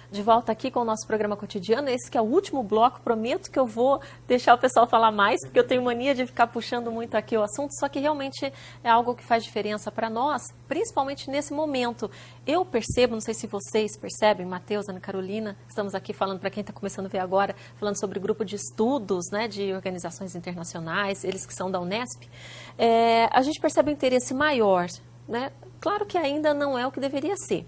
De volta aqui com o nosso programa cotidiano, esse que é o último bloco. Prometo que eu vou deixar o pessoal falar mais, porque eu tenho mania de ficar puxando muito aqui o assunto, só que realmente é algo que faz diferença para nós, principalmente nesse momento. Eu percebo, não sei se vocês percebem, Matheus, Ana Carolina, estamos aqui falando, para quem está começando a ver agora, falando sobre grupo de estudos, né, de organizações internacionais, eles que são da Unesp. A gente percebe um interesse maior, né? Claro que ainda não é o que deveria ser,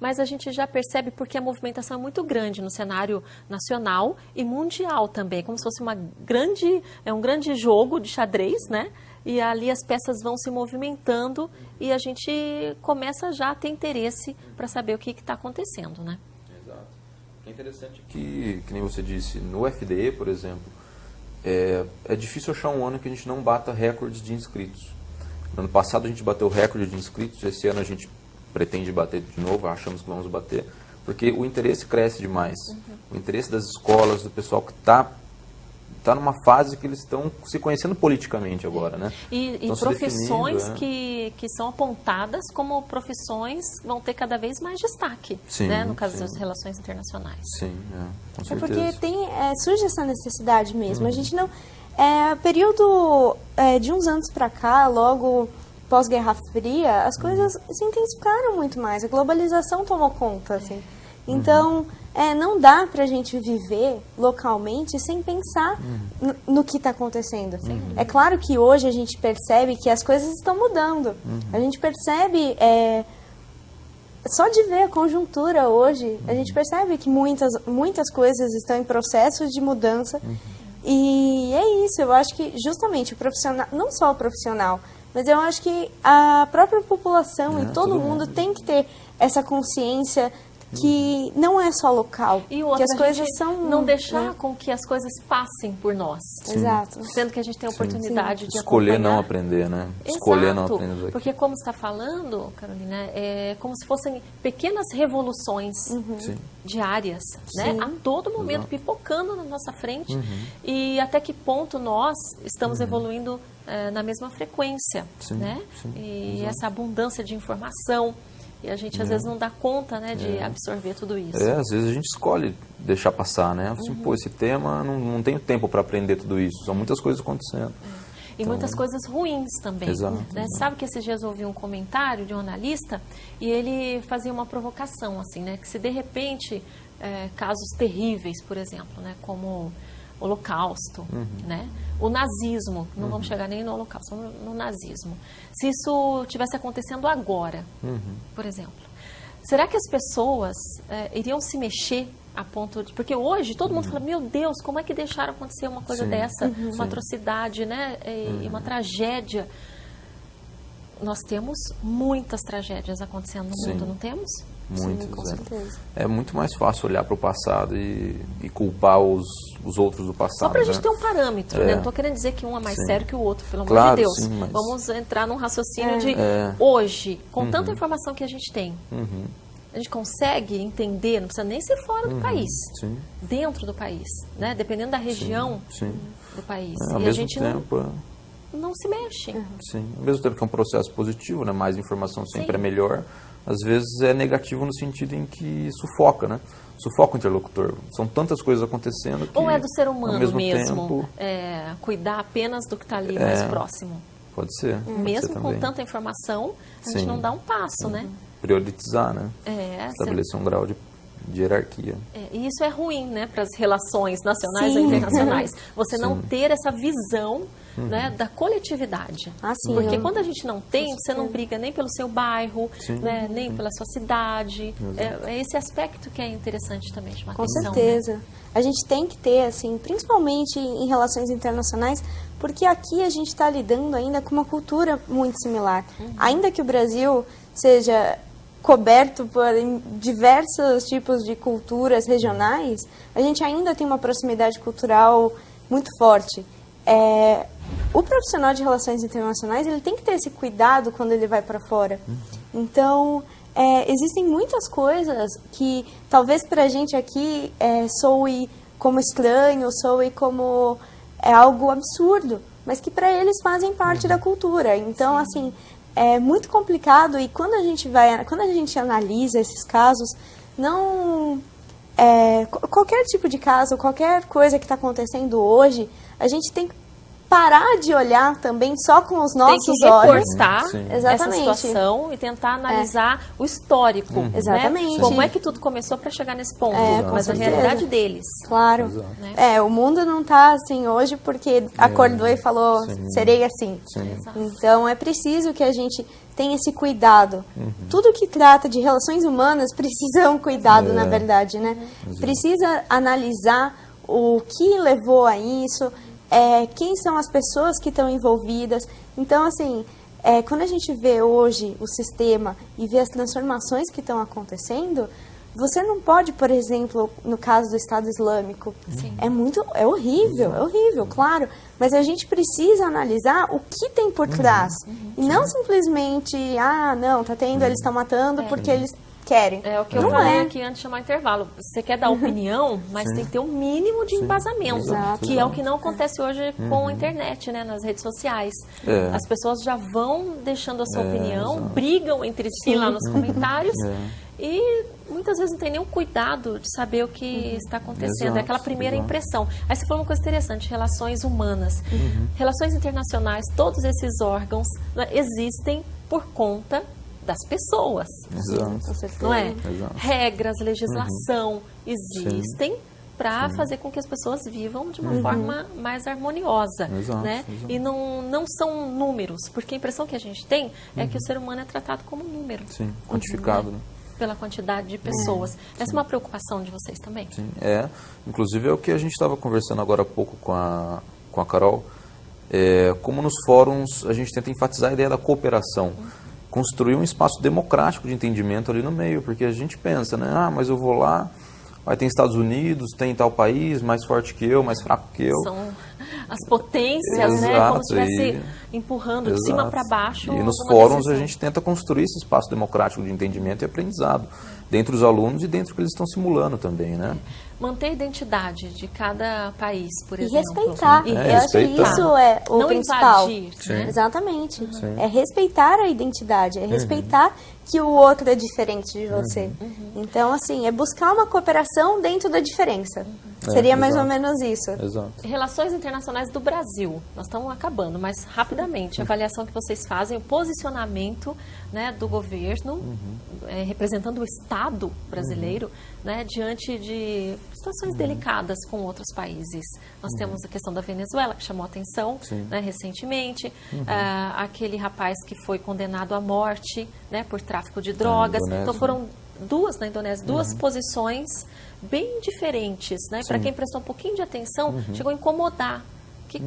mas a gente já percebe porque a movimentação é muito grande no cenário nacional e mundial também, como se fosse um grande jogo de xadrez, né? E ali as peças vão se movimentando e a gente começa já a ter interesse para saber o que está acontecendo, né? Exato. É interessante que nem você disse, no FDE, por exemplo, é difícil achar um ano que a gente não bata recordes de inscritos. No ano passado a gente bateu o recorde de inscritos, esse ano a gente pretende bater de novo, achamos que vamos bater, porque o interesse cresce demais. O interesse das escolas, do pessoal que está está numa fase que eles estão se conhecendo politicamente agora, né? E profissões que são apontadas como profissões vão ter cada vez mais destaque, né? No caso das relações internacionais. Sim, com certeza. Porque surge essa necessidade mesmo. A gente não... período de uns anos para cá, logo pós-Guerra Fria, as coisas se intensificaram muito mais. A globalização tomou conta, assim. Então, não dá para a gente viver localmente sem pensar no que está acontecendo. É claro que hoje a gente percebe que as coisas estão mudando. A gente percebe, só de ver a conjuntura hoje, a gente percebe que muitas coisas estão em processos de mudança. E é isso, eu acho que justamente o profissional, não só o profissional, mas eu acho que a própria população e todo mundo tem que ter essa consciência que não é só local, e outra, que as coisas são... Não deixar com que as coisas passem por nós. Exato. Sendo que a gente tem a oportunidade de escolher acompanhar. não aprender, né? Escolher não aprender daqui. Porque como você está falando, Carolina, é como se fossem pequenas revoluções diárias, né? A todo momento, pipocando na nossa frente. E até que ponto nós estamos evoluindo na mesma frequência, né? E essa abundância de informação. E a gente, às vezes, não dá conta, né, de absorver tudo isso. Às vezes a gente escolhe deixar passar, né? Assim, pô, esse tema, não tenho tempo para aprender tudo isso. São muitas coisas acontecendo. E muitas coisas ruins também. Exato. Né? Sabe que esses dias eu ouvi um comentário de um analista e ele fazia uma provocação, assim, né? Que se, de repente, casos terríveis, por exemplo, né, como o Holocausto, né? O nazismo, não vamos chegar nem no Holocausto, no nazismo. Se isso estivesse acontecendo agora, por exemplo, será que as pessoas iriam se mexer a ponto de... Porque hoje todo mundo fala, meu Deus, como é que deixaram acontecer uma coisa dessa? Uma atrocidade, né? E uma tragédia. Nós temos muitas tragédias acontecendo no mundo, não temos? Muitas, com certeza. É muito mais fácil olhar para o passado e culpar os outros do passado. Só para a gente ter um parâmetro, né? Não estou querendo dizer que um é mais sério que o outro, pelo amor de Deus. Mas... Vamos entrar num raciocínio de hoje, com tanta informação que a gente tem. A gente consegue entender, não precisa nem ser fora do país, dentro do país, né? Dependendo da região do país. Ao mesmo tempo... não se mexe. Sim, ao mesmo tempo que é um processo positivo, né? Mais informação sempre é melhor. Às vezes é negativo no sentido em que sufoca, né? Sufoca o interlocutor. São tantas coisas acontecendo que... Ou é do ser humano mesmo, tempo, cuidar apenas do que está ali mais próximo. Pode ser. Mesmo pode ser com tanta informação, a gente não dá um passo, né? Priorizar, né? Estabelecer um grau de hierarquia. E isso é ruim, né? Para as relações nacionais ou internacionais. Você não ter essa visão... né, da coletividade. Porque quando a gente não tem, você não briga nem pelo seu bairro, né, nem pela sua cidade. É esse aspecto que é interessante também chamar atenção. Com certeza. Né? A gente tem que ter, assim, principalmente em relações internacionais, porque aqui a gente está lidando ainda com uma cultura muito similar. Ainda que o Brasil seja coberto por diversos tipos de culturas regionais, a gente ainda tem uma proximidade cultural muito forte. O profissional de relações internacionais, ele tem que ter esse cuidado quando ele vai para fora. Então, existem muitas coisas que talvez para a gente aqui soe como estranho, soe como algo absurdo, mas que para eles fazem parte da cultura. Então, assim, é muito complicado e quando a gente analisa esses casos, não... qualquer tipo de caso, qualquer coisa que está acontecendo hoje, a gente tem que parar de olhar também só com os nossos olhos. Tem que reportar essa situação e tentar analisar o histórico. Exatamente. Né? Como é que tudo começou para chegar nesse ponto, mas a realidade deles. Claro. Né? O mundo não está assim hoje porque acordou e falou, serei assim. Então é preciso que a gente tenha esse cuidado. Tudo que trata de relações humanas precisa um cuidado, na verdade, né? Precisa analisar o que levou a isso, quem são as pessoas que estão envolvidas. Então, assim, quando a gente vê hoje o sistema e vê as transformações que estão acontecendo, você não pode, por exemplo, no caso do Estado Islâmico, é horrível, claro, mas a gente precisa analisar o que tem por trás. E não simplesmente, eles estão matando porque eles querem. É o que eu Não falei é. aqui antes de chamar intervalo. Você quer dar opinião, mas tem que ter um mínimo de embasamento, Exato. que é o que não acontece hoje com a internet, né, nas redes sociais. As pessoas já vão deixando a sua opinião, brigam entre si lá nos comentários e muitas vezes não tem nenhum cuidado de saber o que está acontecendo. É aquela primeira impressão. Aí você falou uma coisa interessante, relações humanas. Relações internacionais, todos esses órgãos, né, existem por conta das pessoas. Não é? Regras, legislação existem para fazer com que as pessoas vivam de uma forma mais harmoniosa, né? E não são números, porque a impressão que a gente tem é que o ser humano é tratado como um número. Sim, quantificado, né? Pela quantidade de pessoas. Essa é uma preocupação de vocês também? Sim, inclusive é o que a gente estava conversando agora há pouco com a Carol, como nos fóruns a gente tenta enfatizar a ideia da cooperação, construir um espaço democrático de entendimento ali no meio, porque a gente pensa, né, mas eu vou lá, aí tem Estados Unidos, tem tal país mais forte que eu, mais fraco que eu. São as potências, né? Como se estivesse empurrando de cima para baixo. E nos fóruns a gente tenta construir esse espaço democrático de entendimento e aprendizado, dentre os alunos e dentro do que eles estão simulando também, né? Manter a identidade de cada país, por exemplo. E respeitar. Eu acho que isso é o principal. Invadir, né? Exatamente. É respeitar a identidade, é respeitar que o outro é diferente de você. Então, assim, é buscar uma cooperação dentro da diferença. Seria mais ou menos isso. Relações internacionais do Brasil. Nós estamos acabando, mas rapidamente, a avaliação que vocês fazem, o posicionamento, né, do governo, representando o Estado brasileiro, né, diante de situações delicadas com outros países. Nós temos a questão da Venezuela, que chamou a atenção, né, recentemente, aquele rapaz que foi condenado à morte, né, por tráfico de drogas. Então foram duas, na Indonésia, duas posições bem diferentes, né? Para quem prestou um pouquinho de atenção, chegou a incomodar.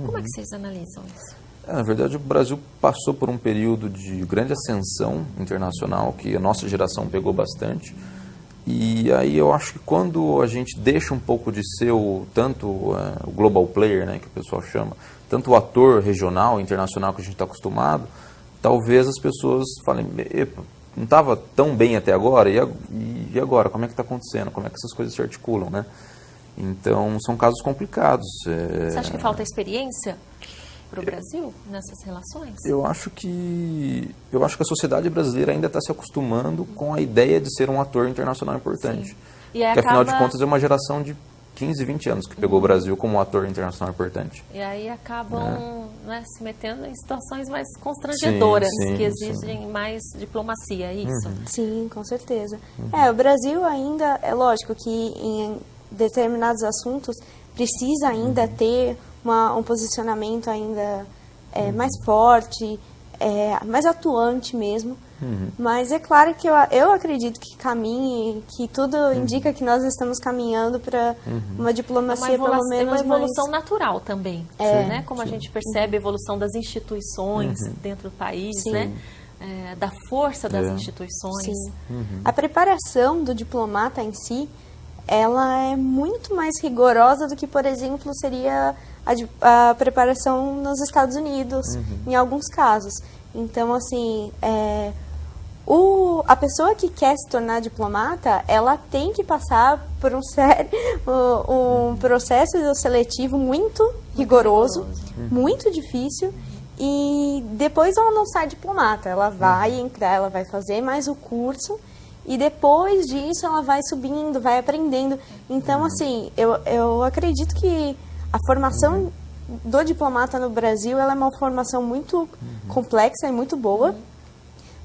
Como é que vocês analisam isso? Na verdade, o Brasil passou por um período de grande ascensão internacional, que a nossa geração pegou bastante. E aí eu acho que quando a gente deixa um pouco de ser o global player, né, que o pessoal chama, tanto o ator regional, internacional que a gente está acostumado, talvez as pessoas falem, epa, não estava tão bem até agora, e agora? Como é que está acontecendo? Como é que essas coisas se articulam, né? Então, são casos complicados. Você acha que falta experiência para o Brasil nessas relações? Eu acho que a sociedade brasileira ainda está se acostumando com a ideia de ser um ator internacional importante. E aí porque, afinal de contas, é uma geração de 15, 20 anos que pegou o Brasil como um ator internacional importante. E aí acabam né, se metendo em situações mais constrangedoras, que exigem mais diplomacia, é isso? Sim, com certeza. O Brasil ainda, é lógico que em determinados assuntos precisa ainda ter um posicionamento ainda mais forte, mais atuante mesmo. Mas é claro que eu acredito que caminhe, que tudo indica que nós estamos caminhando para uma diplomacia pelo menos uma evolução natural também, né? Como a gente percebe a evolução das instituições dentro do país, né? Da força das instituições. A preparação do diplomata em si, ela é muito mais rigorosa do que, por exemplo, seria a preparação nos Estados Unidos, em alguns casos. Então, assim, a pessoa que quer se tornar diplomata, ela tem que passar por um processo seletivo muito rigoroso, muito difícil, e depois ela não sai diplomata, ela vai entrar, ela vai fazer mais o curso, e depois disso ela vai subindo, vai aprendendo. Então, assim, eu acredito que a formação do diplomata no Brasil, ela é uma formação muito complexa e muito boa,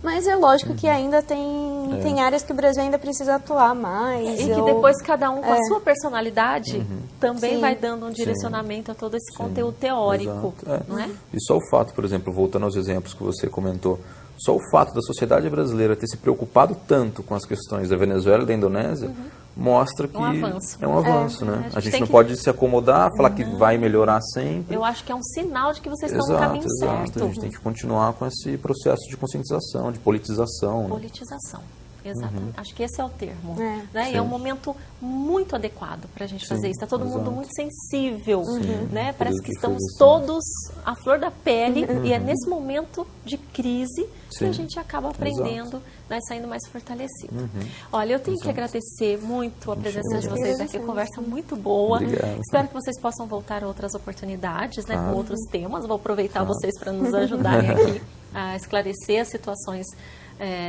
mas é lógico que ainda tem áreas que o Brasil ainda precisa atuar mais. E que depois cada um com a sua personalidade também vai dando um direcionamento a todo esse conteúdo teórico, não é? E só o fato, por exemplo, voltando aos exemplos que você comentou, só o fato da sociedade brasileira ter se preocupado tanto com as questões da Venezuela e da Indonésia mostra que é um avanço, né? A gente não pode se acomodar, falar que vai melhorar sempre. Eu acho que é um sinal de que vocês estão no caminho certo. A gente tem que continuar com esse processo de conscientização, de politização. Politização. Exatamente. Acho que esse é o termo. Né? E é um momento muito adequado para a gente fazer isso. Está todo mundo muito sensível. Né? Parece que estamos todos à flor da pele e é nesse momento de crise que a gente acaba aprendendo, né, saindo mais fortalecido. Olha, eu tenho que agradecer muito a presença de vocês aqui, conversa muito boa. Obrigado. Espero que vocês possam voltar a outras oportunidades, né, com outros temas. Vou aproveitar vocês para nos ajudarem aqui a esclarecer as situações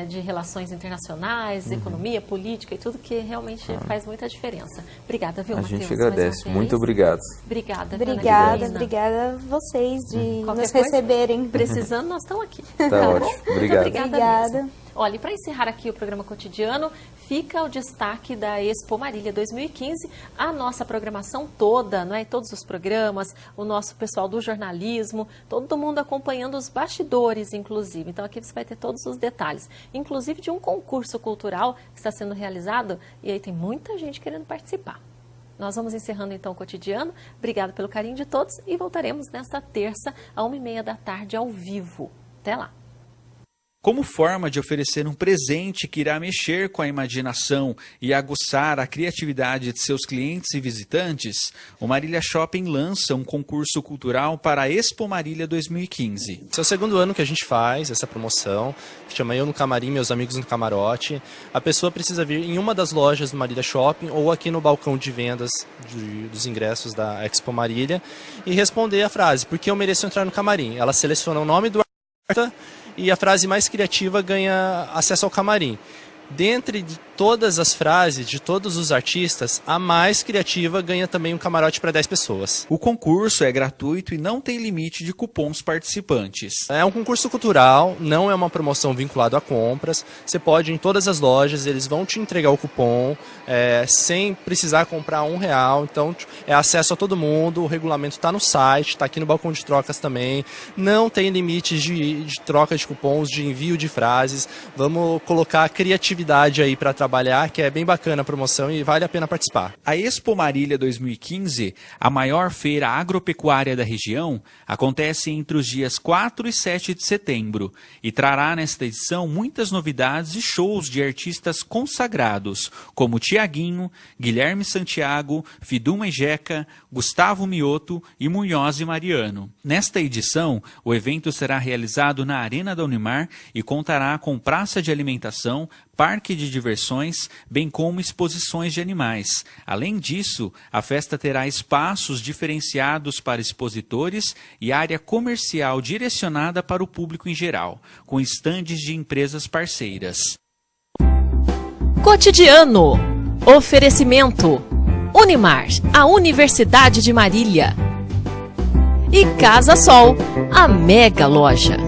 de relações internacionais, economia, política e tudo que realmente faz muita diferença. Obrigada, viu, Matheus? A gente agradece. Muito obrigado. Obrigada. Obrigada a vocês de nos receberem. Precisando, nós estamos aqui. Tá ótimo. Obrigado. Obrigada. Olha, e para encerrar aqui o programa cotidiano, fica o destaque da Expo Marília 2015, a nossa programação toda, não é? Todos os programas, o nosso pessoal do jornalismo, todo mundo acompanhando os bastidores, inclusive. Então aqui você vai ter todos os detalhes, inclusive de um concurso cultural que está sendo realizado e aí tem muita gente querendo participar. Nós vamos encerrando então o cotidiano. Obrigado pelo carinho de todos e voltaremos nesta terça, às 13h30 ao vivo. Até lá! Como forma de oferecer um presente que irá mexer com a imaginação e aguçar a criatividade de seus clientes e visitantes, o Marília Shopping lança um concurso cultural para a Expo Marília 2015. Esse é o segundo ano que a gente faz essa promoção, que chama Eu no Camarim, Meus Amigos no Camarote. A pessoa precisa vir em uma das lojas do Marília Shopping ou aqui no balcão de vendas dos ingressos da Expo Marília e responder a frase, por que eu mereço entrar no camarim? Ela seleciona o nome do artista e a frase mais criativa ganha acesso ao camarim. Dentre de todas as frases de todos os artistas, a mais criativa ganha também um camarote para 10 pessoas. O concurso é gratuito e não tem limite de cupons participantes. É um concurso cultural, não é uma promoção vinculada a compras. Você pode ir em todas as lojas, eles vão te entregar o cupom sem precisar comprar R$1. Então é acesso a todo mundo, o regulamento está no site, está aqui no balcão de trocas também. Não tem limites de troca de cupons, de envio de frases. Vamos colocar a criatividade aí para trabalhar, que é bem bacana a promoção e vale a pena participar. A Expo Marília 2015, a maior feira agropecuária da região, acontece entre os dias 4 e 7 de setembro e trará nesta edição muitas novidades e shows de artistas consagrados, como Tiaguinho, Guilherme Santiago, Fiduma e Jeca, Gustavo Mioto e Munhoz e Mariano. Nesta edição, o evento será realizado na Arena da Unimar e contará com praça de alimentação, parque de diversões, bem como exposições de animais. Além disso, a festa terá espaços diferenciados para expositores e área comercial direcionada para o público em geral, com estandes de empresas parceiras. Cotidiano. Oferecimento. Unimar, a Universidade de Marília. E Casa Sol, a mega loja.